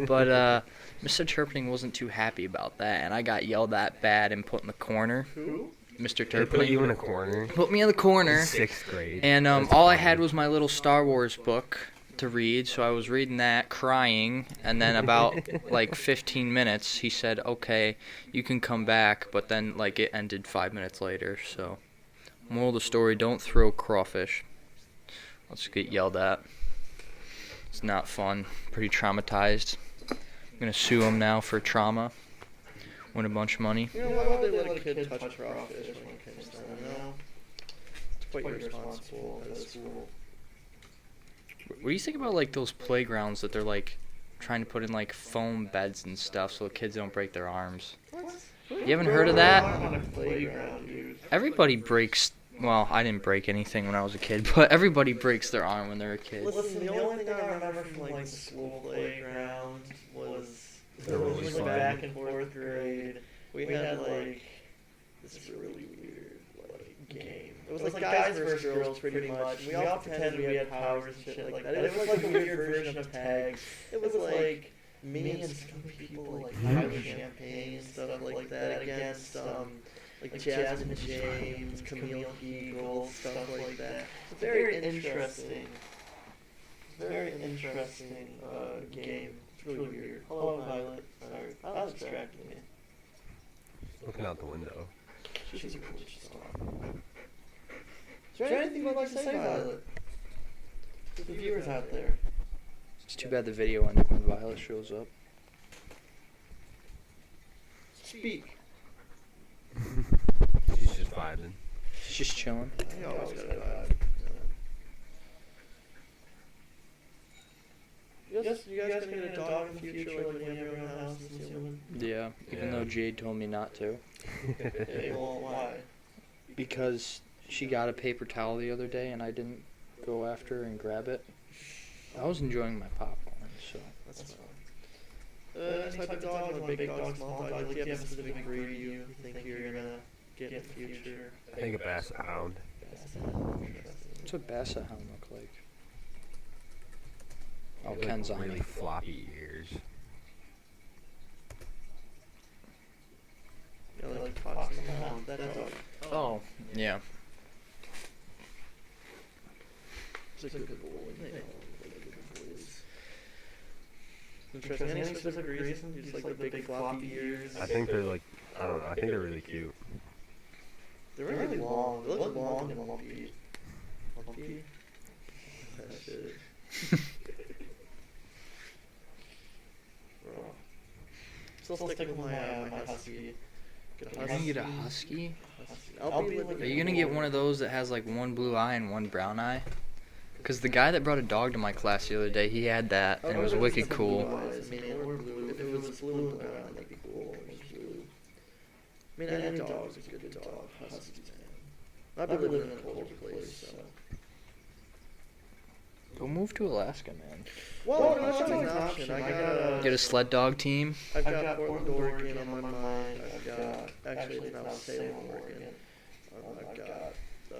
But Mr. Turpening wasn't too happy about that, and I got yelled at bad and put in the corner. Who? Mr. They put you Turpening in a corner. put me in the corner, In 6th grade. and That's all I funny. had was my little Star Wars book to read, so I was reading that, crying, and then about like 15 minutes, he said, okay, you can come back, but then like it ended 5 minutes later, so moral of the story, don't throw crawfish. Let's get yelled at. It's not fun. Pretty traumatized. I'm gonna sue him now for trauma. win a bunch of money. You know, why would they let a kid touch crawfish when it comes down, you know? It's quite irresponsible at a school. What do you think about like those playgrounds that they're like trying to put in like foam beds and stuff so the kids don't break their arms? You haven't heard of that? On a playground, dude. Everybody breaks. Well, I didn't break anything when I was a kid, but everybody breaks their arm when they're a kid. Listen, the only thing I remember from like the school playground was The roller like slide. back in 4th grade. We had like this really weird like game. It was like guys versus girls pretty much. We all pretended we had powers and shit like that. It was like a weird version of tag. It was like me and some people like having champagne and stuff like that against like Jasmine James, Camille Eagle, stuff like that. Very interesting. Very interesting game. It's really weird. Hello, Violet. Sorry, I was distracting you. Looking out the window. She's a cool star. Is there anything you'd like to say, Violet? To the viewers out there. It's too bad the video ended when Violet shows up. Speak. She's just vibing. She's just chilling. You always gotta vibe. You guys gonna get a dog in the future like when you have your own house in New Zealand? Yeah, even Yeah. though Jade told me not to. Yeah, well, why? Because she got a paper towel the other day and I didn't go after her and grab it. I was enjoying my popcorn, so. That's fine. Any type of dog, like big dog, small dog, like do you have a specific breed you think you're gonna get in the future? I think a basset hound. What's a basset hound look like? Oh, Like Ken's on really me. floppy ears. You know, like talks in the mouth, that dog. Oh, yeah. It's a good boy. They all like good boys. Interesting. Any specific reason? Just like the big floppy ears? I think they're like, I don't know, I think they're really cute. They're really long. They look long and lumpy. Lumpy? That shit. Bro. Still sticking with my husky. Get a You're gonna get a husky? I'll be like Are you gonna get one of those that has like one blue eye and one brown eye? Cause the guy that brought a dog to my class the other day, he had that, and it was wicked cool. I mean, or blue. If it was blue and brown, that'd be cool. It was blue. I mean, any dog's a good dog. Huskies, man. I've been living in a cold place, so. Go move to Alaska, man. Well, no, that's always an option. I got Get a sled dog team. I've got Portland, Oregon on my mind. I've got, actually, it's now Salem, Oregon. I've got,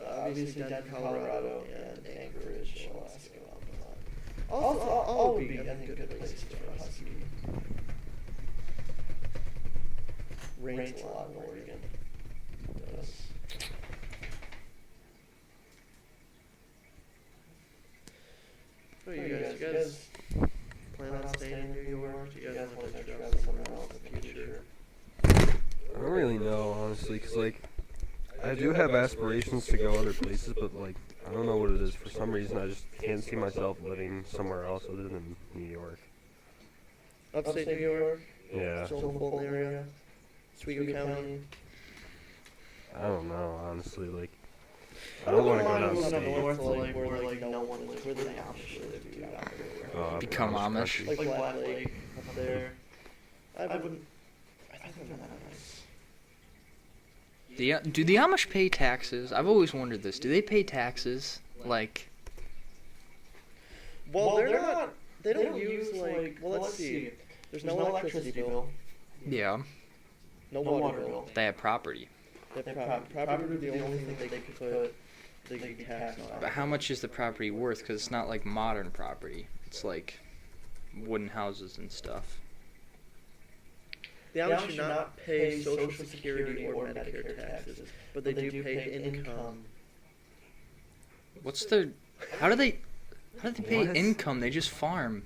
obviously, Denver, Colorado, and Anchorage, Alaska on my mind. All would be, I think, good places for a husky. Rains a lot in Oregon. It does. What do you guys plan on staying in New York? Do you guys want to travel somewhere else in the future? I don't really know, honestly, because, like, I do have aspirations to go other places, but, like, I don't know what it is. For some reason, I just can't see myself living somewhere else other than New York. Upstate New York? Yeah. Still in the Fulton area? Oswego County? I don't know, honestly, like, I don't want to go mind moving up downstate. north, like, where, like, no one lives, where the Amish live, dude, out there. Up in Become Amish. country. Like Black Lake, up there. I wouldn't, I think they're not nice. Do the Amish pay taxes? I've always wondered this. Do they pay taxes? Like, Well, they're not, they don't use, like, well, let's see. There's no electricity bill, yeah, no water bill. they have property. They have property would be the only thing that they could put, they could tax on. But how much is the property worth? Because it's not like modern property. It's like wooden houses and stuff. The Amish do not pay Social Security or Medicare taxes, but they do pay income. What's their? How do they pay What? income? They just farm.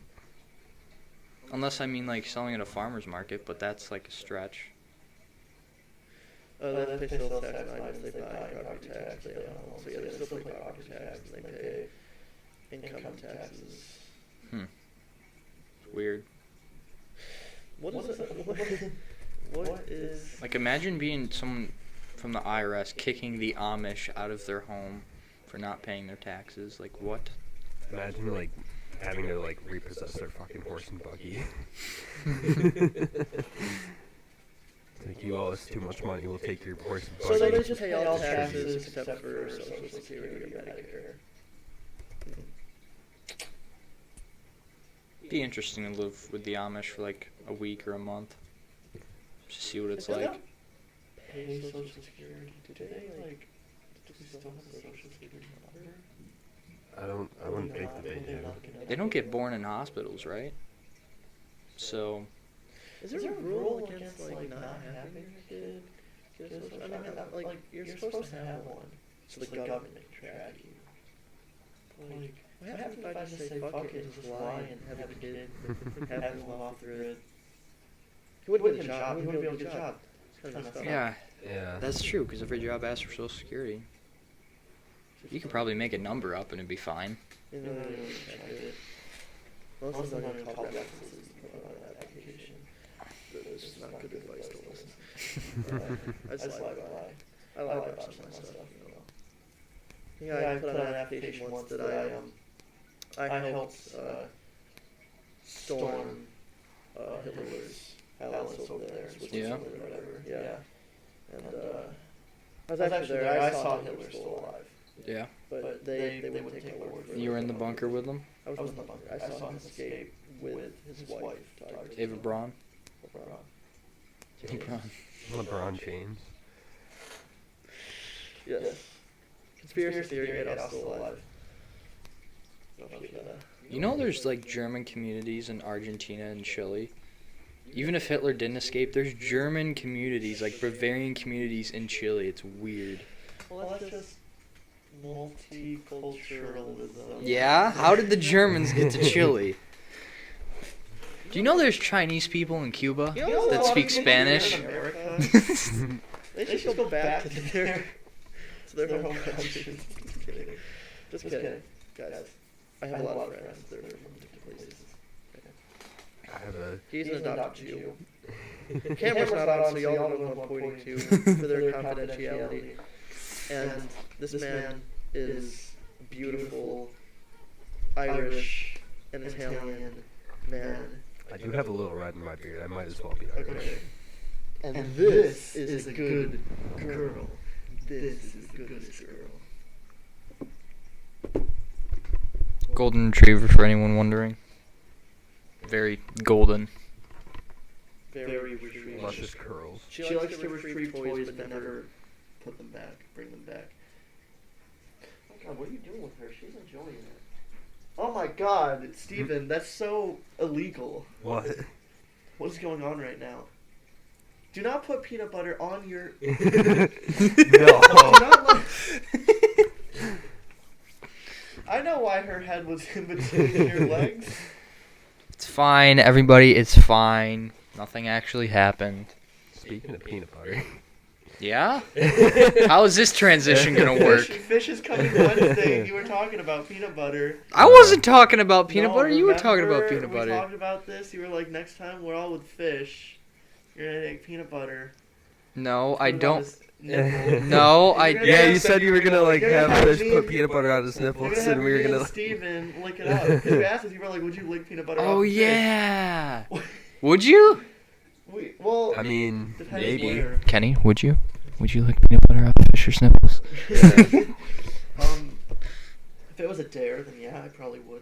Unless I mean like selling at a farmer's market, but that's like a stretch. They pay sales tax on items they buy, property tax, they own, so yeah, they still pay property tax, and they pay income taxes. Weird. What is it? What is? Like, imagine being someone from the IRS kicking the Amish out of their home for not paying their taxes. Like, what? Imagine like having to like repossess their fucking horse and buggy. Like, you owe us too much money, we'll take your horse and So buggy. they just pay all taxes except for Social Security or Medicare. Be interesting to live with the Amish for like a week or a month. Just see what it's If they like. don't pay Social Security, do they like? Do we still have the Social Security number? I wouldn't think that they do. They don't get born in hospitals, right? So, Is there a rule against like not having a kid? Get a social, I mean, like you're supposed to have one, so the government can track you. Like, what happens if I just say fuck it and just lie and have a kid, have him off the grid? He wouldn't get a job. He wouldn't be able to get a job. It's kinda messed up. yeah, Yeah. that's true, because every job asks for Social Security. You could probably make a number up and it'd be fine. You know, they don't even check it. Most of them don't even call references and put on an application. This is not good advice, don't listen. I just lie about it. I lie about some of my stuff, you know. Yeah, I put on an application once that I helped storm Hitler's house over there, Yeah. or whatever. Yeah. And I was actually there. I saw Hitler still alive. Yeah. But they wouldn't take my word for it. You were in the bunker with them? I was in the bunker. I saw him escape with his wife. David Braun? LeBron. LeBron. LeBron James. Yes. Conspiracy theory, Adolf's still alive. You know there's like German communities in Argentina and Chile? Even if Hitler didn't escape, there's German communities, like Bavarian communities in Chile. It's weird. Well, that's just multiculturalism. Yeah? How did the Germans get to Chile? Do you know there's Chinese people in Cuba that speak Spanish? They should go back to their home country. Just kidding. Guys, I have a lot of friends that are from different places. I have a He's an adopted Jew. Camera's not on, so y'all don't know who I'm pointing to for their confidentiality. And this man is a beautiful Irish and Italian man. I do have a little red in my beard. I might as well be Irish. Okay. And this is a good girl. This is the goodest girl. Golden Retriever, for anyone wondering. Very golden. Very retrievable. Luscious curls. She likes to retrieve toys but never put them back, bring them back. Oh God, what are you doing with her? She's enjoying it. Oh my God, Steven, that's so illegal. What? What is going on right now? Do not put peanut butter on your... No. Do not let... I know why her head was in between your legs. It's fine, everybody, it's fine. Nothing actually happened. Speaking of peanut butter. Yeah? How is this transition gonna work? Fish is coming Wednesday, and you were talking about peanut butter. I wasn't talking about peanut No, butter, you were talking remember about peanut We butter. talked about this, you were like, next time we're all with fish, you're gonna take peanut butter. No, I Put it on don't. his nipple. No, I. You're gonna Yeah, have you said you were gonna like You're gonna have have fish me- put peanut butter on his You're nipples, gonna have and we were me gonna. and Steven lick it up. Because we asked us, you were like, would you lick peanut butter off Oh, the fish? yeah. Would you? Well, I mean, depends maybe. where. Kenny, would you? Would you lick peanut butter off Fisher's nipples? If it was a dare, then yeah, I probably would.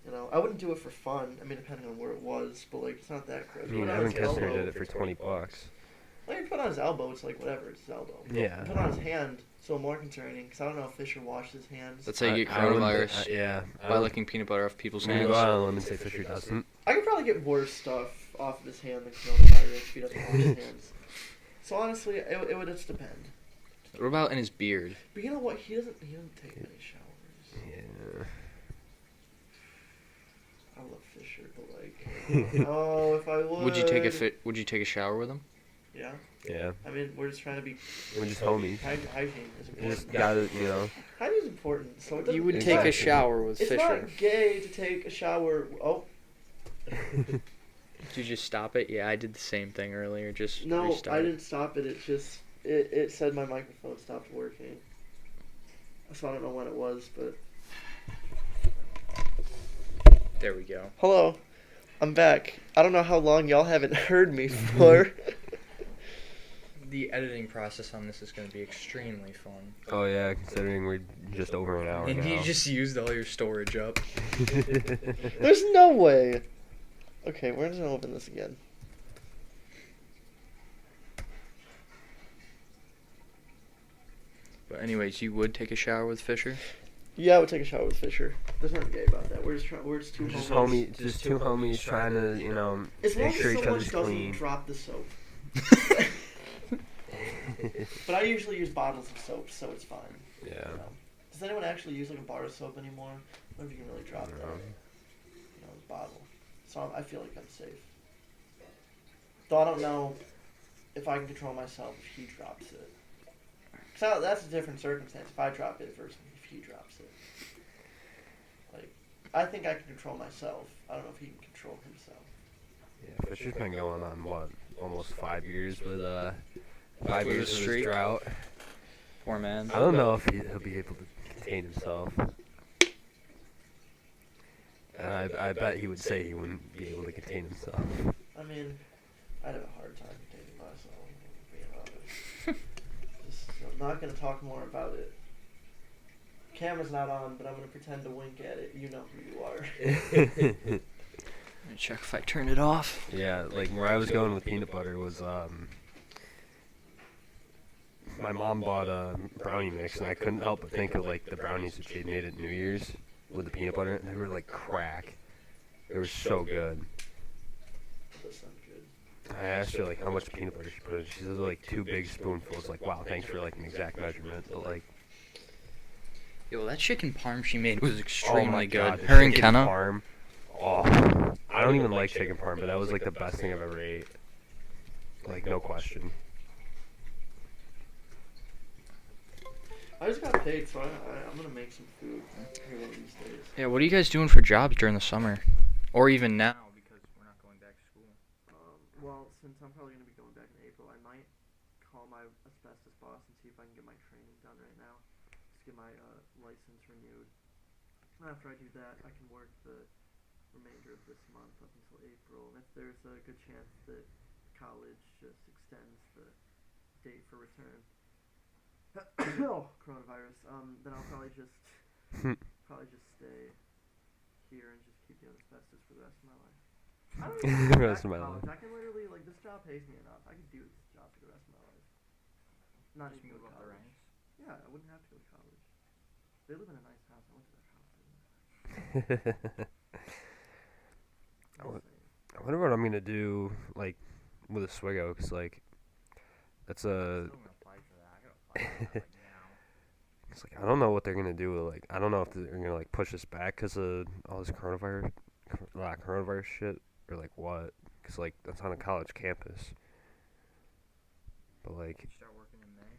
You know, I wouldn't do it for fun. I mean, depending on where it was, but like, it's not that I crazy. mean, Put it on Evan his Kessler elbow. did it for $20. Like, you put it on his elbow, it's like whatever, it's his elbow. Yeah. Put it on his hand, so more concerning, because I don't know if Fisher washed his hands. That's how you get I wouldn't- coronavirus. Yeah. By licking peanut butter off people's I'm gonna hands. go out on a limb and say Fisher doesn't. I could probably get worse stuff off of his hand than coronavirus if he doesn't wash his hands. So honestly, it would just depend. What about in his beard? But you know what? He doesn't take many showers. Yeah. I love Fisher, but like, oh, if I would. Would you take a shower with him? Yeah. Yeah. I mean, we're just trying to be. We're just homies. Hygiene is You important. just gotta, you know. Hygiene is important. So it doesn't, You would it's take not- a shower with It's Fisher. not gay to take a shower. Oh. Did you just stop it? Yeah, I did the same thing earlier. Just No, restart I it. didn't stop it. It just it said my microphone stopped working. So I don't know when it was, but There we go. hello, I'm back. I don't know how long y'all haven't heard me for. The editing process on this is going to be extremely fun. Oh yeah, considering we're just over an hour And now. you just used all your storage up. There's no way. Okay, we're just gonna open this again. But anyways, you would take a shower with Fisher? Yeah, I would take a shower with Fisher. There's nothing gay about that. We're just two just homies. just two homies trying to, As long make as sure each someone other's doesn't clean. drop the soap. But I usually use bottles of soap, so it's fine. Yeah. You know. Does anyone actually use like a bar of soap anymore? What if you can really drop that? Bottle. So I feel like I'm safe. Though I don't know if I can control myself if he drops it. So that's a different circumstance. If I drop it versus if he drops it. Like, I think I can control myself. I don't know if he can control himself. Yeah, Fisher's been going on what, almost 5 years with With 5 a years of streak. his drought. Poor man. I don't know if he'll be able to contain himself. And I bet he would say he wouldn't be able to contain himself. I mean, I'd have a hard time containing myself, being honest. Just, I'm not going to talk more about it. Camera's not on, but I'm going to pretend to wink at it. You know who you are. Let me check if I turned it off. Yeah, like where I was going with peanut butter was my mom bought a brownie mix, and I couldn't help but think of like the brownies that she had made at New Year's with the peanut butter. And they were like crack. They were so good. That sounds good. I asked her like how much peanut butter she put in. She said like 2 big spoonfuls. Like wow, thanks for like an exact measurement. But like Yo, that chicken parm she made was oh extremely my good. god, the Her and chicken Kenna. parm. Oh, I don't even like chicken parm, but that was like the best thing I've ever ate. Like no question. I just got paid, so I'm going to make some food here one of these days. Yeah, what are you guys doing for jobs during the summer? Or even now, because we're not going back to school. Well, since I'm probably going to be going back in April, I might call my asbestos boss and see if I can get my training done right now. Just get my license renewed. And after I do that, I can work the remainder of this month up until April. And if there's a good chance that college just extends the date for return, oh, coronavirus, then I'll probably just stay here and just keep doing asbestos for the rest of my life. I don't even The go rest back of to my college. life. I can literally, like, this job pays me enough. I could do this job for the rest of my life. Not Just even move go to up the college. ranks. Yeah, I wouldn't have to go to college. They live in a nice house. I went to their house. I wonder what I'm gonna do like with Oswego, 'cause like that's a. Still gonna apply for that. I gotta apply for that right now. It's like I don't know what they're gonna do. Like I don't know if they're gonna like push us back 'cause of all this coronavirus shit, or like what? 'Cause like that's on a college campus. But like You start working in May.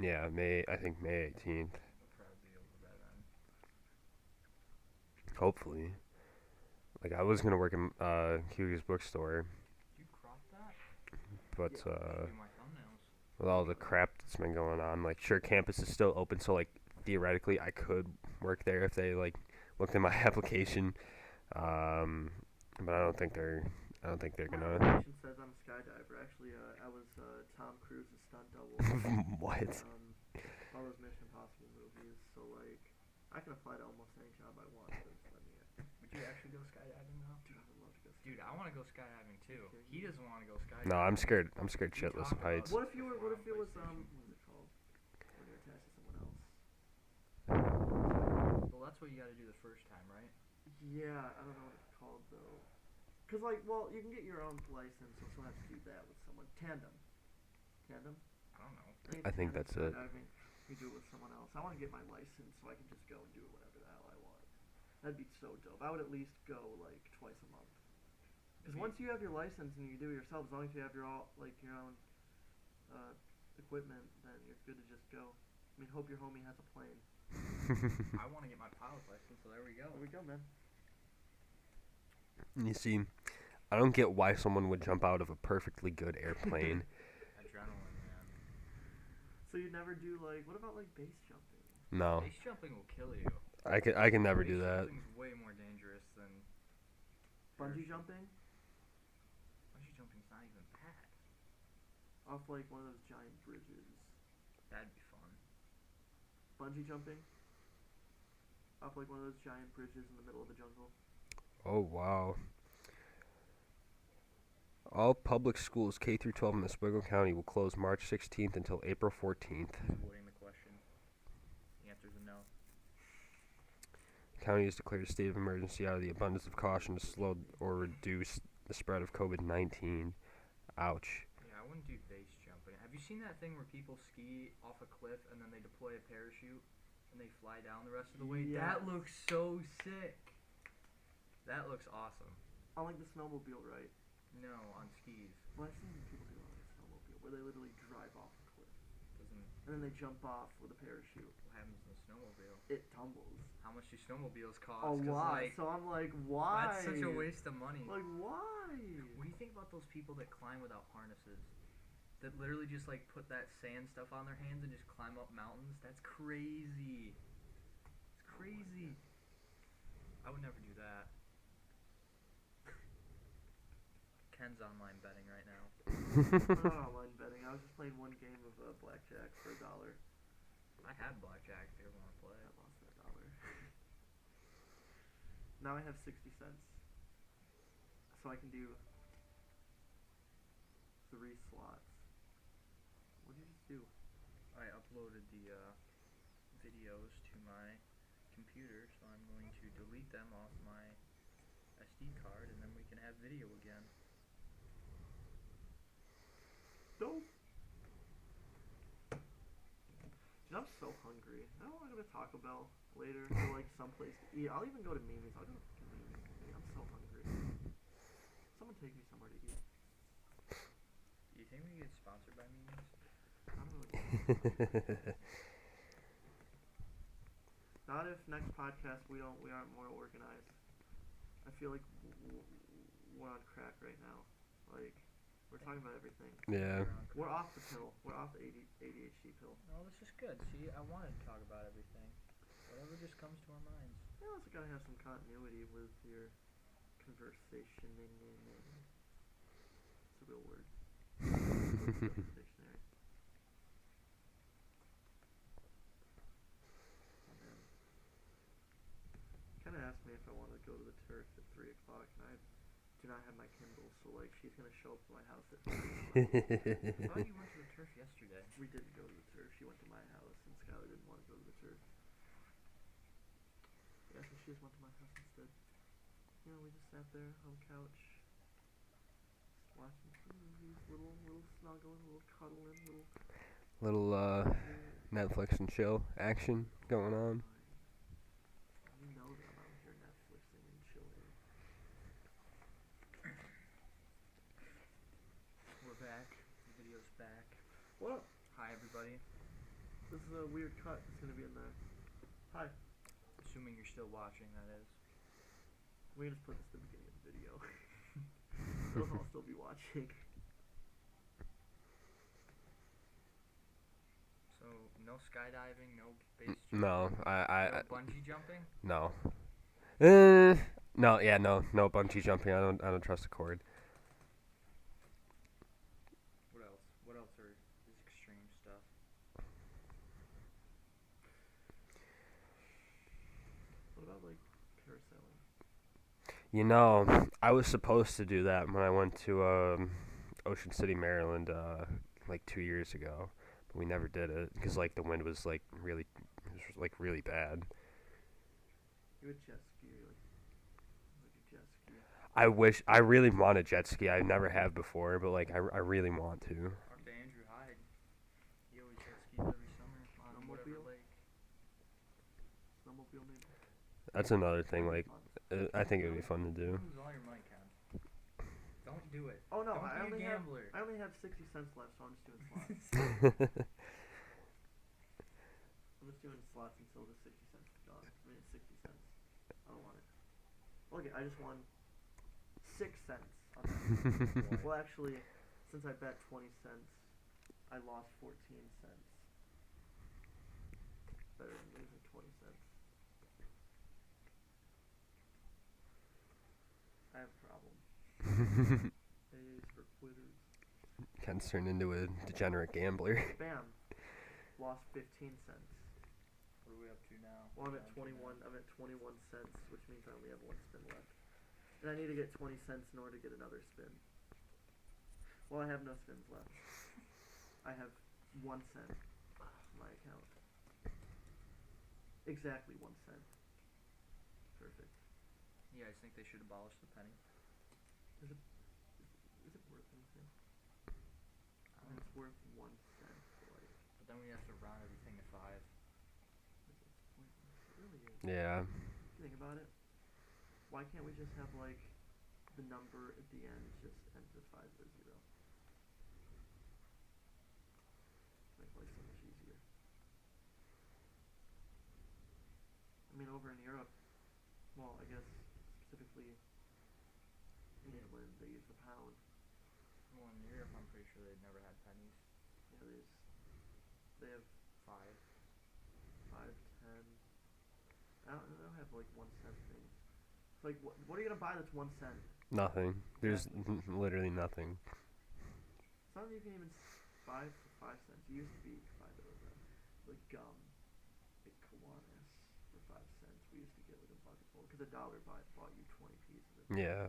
yeah, I think May 18th. We'll probably be over by then. Hopefully. Like I was gonna work in Hughie's bookstore, Did you crop that? but Should be my thumbnails. with all the crap that's been going on, like sure campus is still open, so like theoretically I could work there if they like looked at my application, but I don't think they're My gonna. application says I'm a skydiver. Actually, I was Tom Cruise's stunt double. What? All those Mission Impossible movies. So like, I can apply to almost any job I want. But it's let me Would you actually go skydiving though? Dude, I would love to go. Dude, I want to go skydiving too. He doesn't want to go skydiving. No, I'm scared. I'm scared shitless of heights. What if you were? What if it was what is it called? When you're attached to someone else. Well, that's what you got to do the first time, right? Yeah, I don't know what it's called though. Cause like, well, you can get your own license, so you'll have to do that with someone. Tandem. I don't know. I think that's it. Skydiving. You do it with someone else. I want to get my license so I can just go and do whatever the hell I want. That'd be so dope. I would at least go like twice a month. Because once you have your license and you do it yourself, as long as you have your own equipment, then you're good to just go. I mean, hope your homie has a plane. I want to get my pilot's license, so there we go. There we go, man. You see, I don't get why someone would jump out of a perfectly good airplane. Adrenaline, man. So you never do like, what about like base jumping? No, Base jumping will kill you. I can never do Base that. jumping's way more dangerous than Bungee jumping? bungee jumping's not even bad. Off like one of those giant bridges. That'd be fun. Bungee jumping? Off like one of those giant bridges in the middle of the jungle. Oh wow. All public schools K through 12 in Oswego County will close March 16th until April 14th. Avoiding the question. The answer's a no. The county has declared a state of emergency out of the abundance of caution to slow or reduce the spread of COVID-19. Ouch. Yeah, I wouldn't do base jumping. Have you seen that thing where people ski off a cliff and then they deploy a parachute and they fly down the rest of the way? Yes. That looks so sick. That looks awesome. I like the snowmobile, right? No, on skis. Well, I've seen people do it on a snowmobile where they literally drive off a cliff Doesn't and then they jump off with a parachute. what happens in a snowmobile? It tumbles How much do snowmobiles cost? a 'Cause, lot. like, So I'm like, why? that's such a waste of money. Like, why? What do you think about those people that climb without harnesses? That literally just like put that sand stuff on their hands and just climb up mountains? That's crazy. It's crazy. I would never do that. Ken's online betting right now. I'm not online betting. I was just playing one game of blackjack for $1. I had blackjack if you ever want to play. I lost that $1. Now I have 60 cents. So I can do 3 slots. What did you just do? I uploaded the videos to my computer, so I'm going to delete them off my SD card, and then we can have video again. Dope. Dude, I'm so hungry. I don't want to go to Taco Bell later or like someplace to eat. I'll even go to Mimi's. I'll go to Mimi's. I'm so hungry. Someone take me somewhere to eat. Do you think we get sponsored by Mimi's? I don't know. Not if next podcast we aren't more organized. I feel like we're on crack right now. Like we're talking about everything. Yeah. We're off the pill. We're off the ADHD pill. No, this is good. See, I wanted to talk about everything. Whatever just comes to our minds. You also gotta have some continuity with your conversation. It's a real word. Dictionary. Kind of asked me if I wanted to go to the turf at 3 o'clock, and I do not have my Kindle, so like she's gonna show up to my house at 3 I thought you went to the turf yesterday. We didn't go to the turf. She went to my house, and Skylar didn't want to go to the turf. Yeah, so she just went to my house instead. You know, we just sat there on the couch, just watching some movies, little snuggling, little cuddling, Little Netflix and chill action going on. You know that I'm out here Netflixing and chilling. We're back. The video's back. What up? Hi, everybody. This is a weird cut. It's gonna be in there. Hi. Assuming you're still watching, that is. We can just put this at the beginning of the video. They'll all still be watching. So, no skydiving, no base jumping, No, I no bungee jumping? no. No, yeah, no bungee jumping. I don't trust the cord. What else? What else are is extreme stuff? What about like parasailing? You know, I was supposed to do that when I went to Ocean City, Maryland, like 2 years ago, but we never did it because like the wind was like really bad. You would jet ski, like a jet ski. I really want a jet ski. I never have before, but like I really want to. Talk to Andrew Hyde. He always jet skis every summer on whatever Snowmobile? lake. Snowmobile maybe. That's another thing. Like Fun. I think it would be fun to do. Lose all your money, Ken. Don't do it. Oh no, Don't I be a only gambler. have 60 cents left, so I'm just doing slots. I'm just doing slots until the 60 cents is gone. I mean, it's 60 cents. I don't want it. Okay, I just won 6 cents. on that. Well, actually, since I bet 20 cents, I lost 14 cents. Better than losing 20 cents. I have a problem. A's for quitters. Ken's turned into a degenerate gambler. Bam. Lost 15 cents. What are we up to now? Well, I'm at Down to 21. I'm at 21 cents, which means I only have one spin left. And I need to get 20 cents in order to get another spin. Well, I have no spins left. I have 1 cent in my account. Exactly 1 cent. Perfect. You guys think they should abolish the penny? Is it worth anything? I mean, it's worth 1 cent. Like, But then we have to round everything to 5. it's pointless. It really is. Yeah. Think about it. Why can't we just have like the number at the end just ends with 5 or 0? Make life so much easier. I mean, over in Europe, well, I guess specifically in England, they use the pound. Well, in Europe, I'm pretty sure they've never had pennies. Yeah, they have 5. 5, 10. I don't have like 1 cent things. It's like, what are you gonna buy that's 1 cent? Nothing. There's literally nothing. Some of you can even buy for 5 cents. It used to be 5 like gum at Kiwanis for 5 cents. We used to get like a bucket full because $1 bought you 20 pieces of it. Yeah.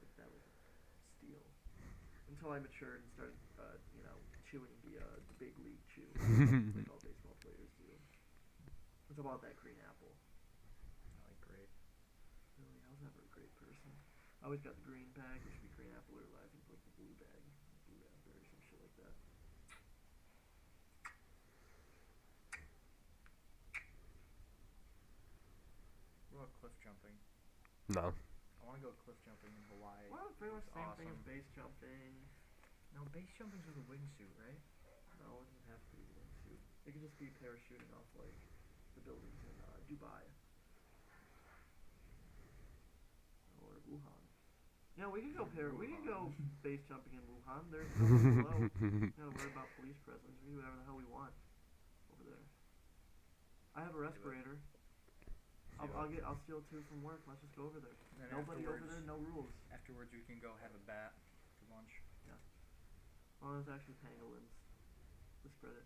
Like that was a steal. Until I matured and started, chewing the big league chew, like all baseball players do. It's about that green apple. I like grape. Really, I was never a great person. I always got the green bag. It should be green apple or I think like the blue bag, blue raspberry, some shit like that. What about cliff jumping? No. I want to go cliff jumping in Hawaii. Well, it's pretty much the It's same thing as awesome. base jumping. No, base jumping's with a wingsuit, right? No, it doesn't have to be a wingsuit. It could just be parachuting off like the buildings in Dubai or Wuhan. Yeah, we could go we could go base jumping in Wuhan. There's no one below. We don't worry about police presence. We can do whatever the hell we want over there. I have a respirator. I'll steal 2 from work. Let's just go over there. And then Nobody over afterwards- there, no rules. Afterwards, we can go have a bat for lunch. Oh, it was actually pangolins. Let's spread it.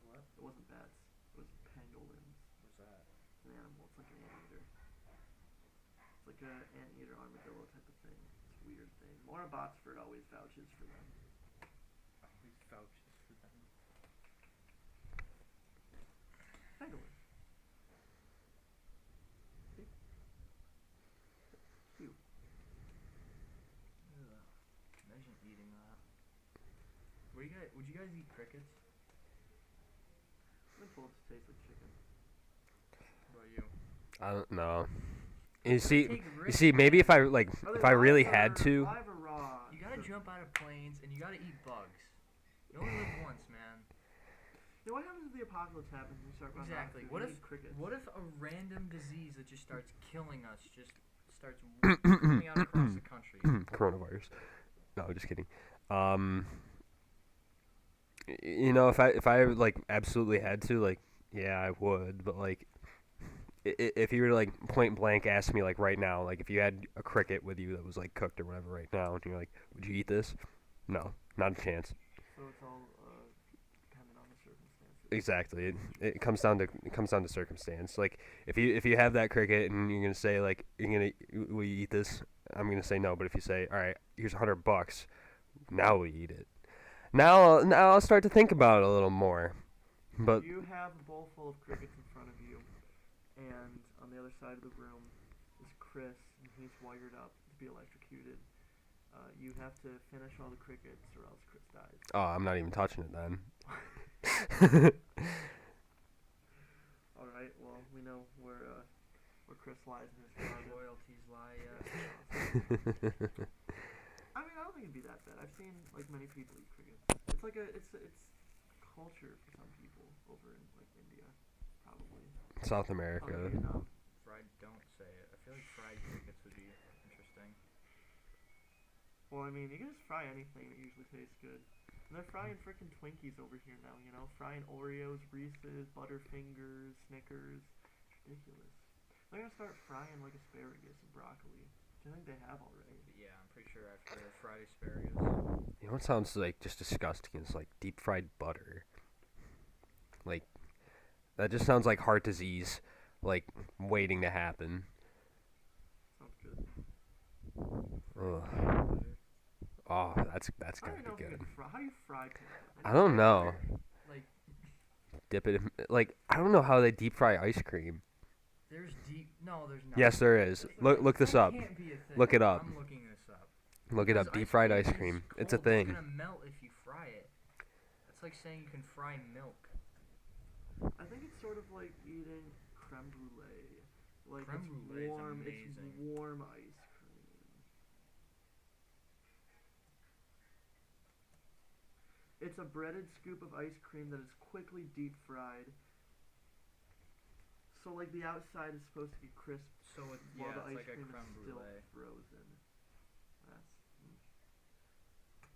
What? It wasn't bats. It was pangolins. What's that? It's an animal. It's like an anteater. It's like an anteater armadillo type of thing. It's a weird thing. Maura Botsford always vouches for them. Always vouches for them. Pangolin. See? Cute. Ugh. Imagine eating that. Would you guys eat crickets? I've been told it tastes like chicken. What about you? I don't know. You see, Take you risks, see, maybe man. if I Are if they I really live had or- to, live or raw? You gotta jump out of planes and you gotta eat bugs. You only live once, man. Yeah, what happens if the apocalypse happens and we start running out of Exactly. food? What We if need crickets. what if a random disease that just starts killing us just starts coming out across the country? coronavirus. No, just kidding. If I like absolutely had to, like, yeah, I would. But like, if you were to like point blank ask me like right now, like if you had a cricket with you that was like cooked or whatever right now, and you're like, would you eat this? No, not a chance. So it's all dependent on the circumstances. Exactly. It comes down to circumstance. Like if you have that cricket and you're gonna say like will you eat this? I'm gonna say no. But if you say, all right, here's $100, now will you eat it? Now I'll start to think about it a little more. But You have a bowl full of crickets in front of you, and on the other side of the room is Chris, and he's wired up to be electrocuted. You have to finish all the crickets, or else Chris dies. oh, I'm not even touching it then. All right. Well, we know where Chris lies in his closet. Royalties lie. I mean, I don't think it'd be that bad. I've seen like many people eat crickets. It's like it's culture for some people over in like India, probably. South Oh, America. Vietnam. Fried. Don't say it. I feel like fried crickets would be interesting. Well, I mean, you can just fry anything that usually tastes good. And they're frying frickin' Twinkies over here now, you know? Frying Oreos, Reese's, Butterfingers, Snickers. It's ridiculous. They're gonna start frying like asparagus and broccoli, which I think they have already. Yeah, I'm pretty sure I've heard of fried asparagus. You know what sounds like just disgusting is like deep fried butter. Like that just sounds like heart disease, like waiting to happen. Sounds good. Ugh. Oh, that's I gotta don't know be if you good. can fry. How do you fry peanut butter? I don't know. Like, Dip it in, like I don't know how they deep fry ice cream. there's no, there's not. Yes, there is. Look this That up. can't be a thing. Look it up. I'm looking this up. Look it up. Because Deep fried ice is cream. It's a cold. thing. It's gonna melt if you fry it. That's like saying you can fry milk. I think it's sort of like eating creme brulee. Like Creme it's brulee is warm. amazing. It's warm ice cream. It's a breaded scoop of ice cream that is quickly deep fried. So like the outside is supposed to be crisp So it's while the it's ice like a cream creme is still brulee. frozen. That's.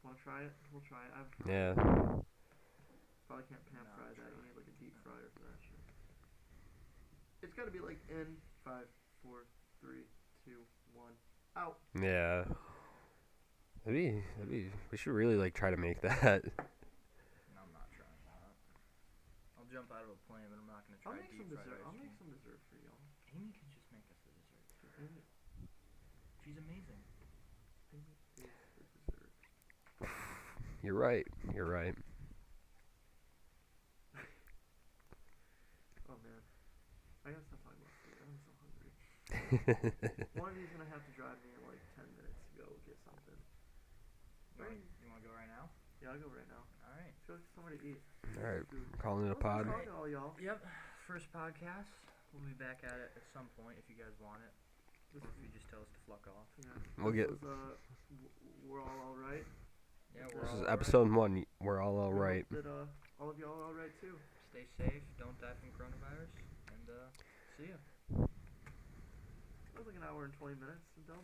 Wanna try it? We'll try it. I've Yeah. probably can't pan No, fry that. try You it. need like a deep fryer for that shit. It's gotta be like in 5, 4, 3, 2, 1. Out. Yeah. Maybe we should really like try to make that. No, I'm not trying that. I'll jump out of a plane, but I'm not gonna I'll try make deep some fried dessert. ice I'll cream. make some dessert for y'all. Amy could just make us the dessert. Amy, She's amazing. Amy is the dessert. You're right. You're right. Oh man, I gotta stop talking about food. I'm so hungry. One of you's gonna have to drive me in like 10 minutes to go get something. You wanna go right now? Yeah, I'll go right now. All right. Let's go get somewhere to eat. All right. Food. Calling it a Well, pod. nice talking to all y'all. Yep. First podcast. We'll be back at it at some point if you guys want it, This, or if you just tell us to fuck off. yeah, We'll this get- was, we're all right. Yeah, This we're This all is alright. episode 1. We're all We hope right. That all of y'all are alright too. Stay safe. Don't die from coronavirus. And see ya. That was like an hour and 20 minutes. I'm done.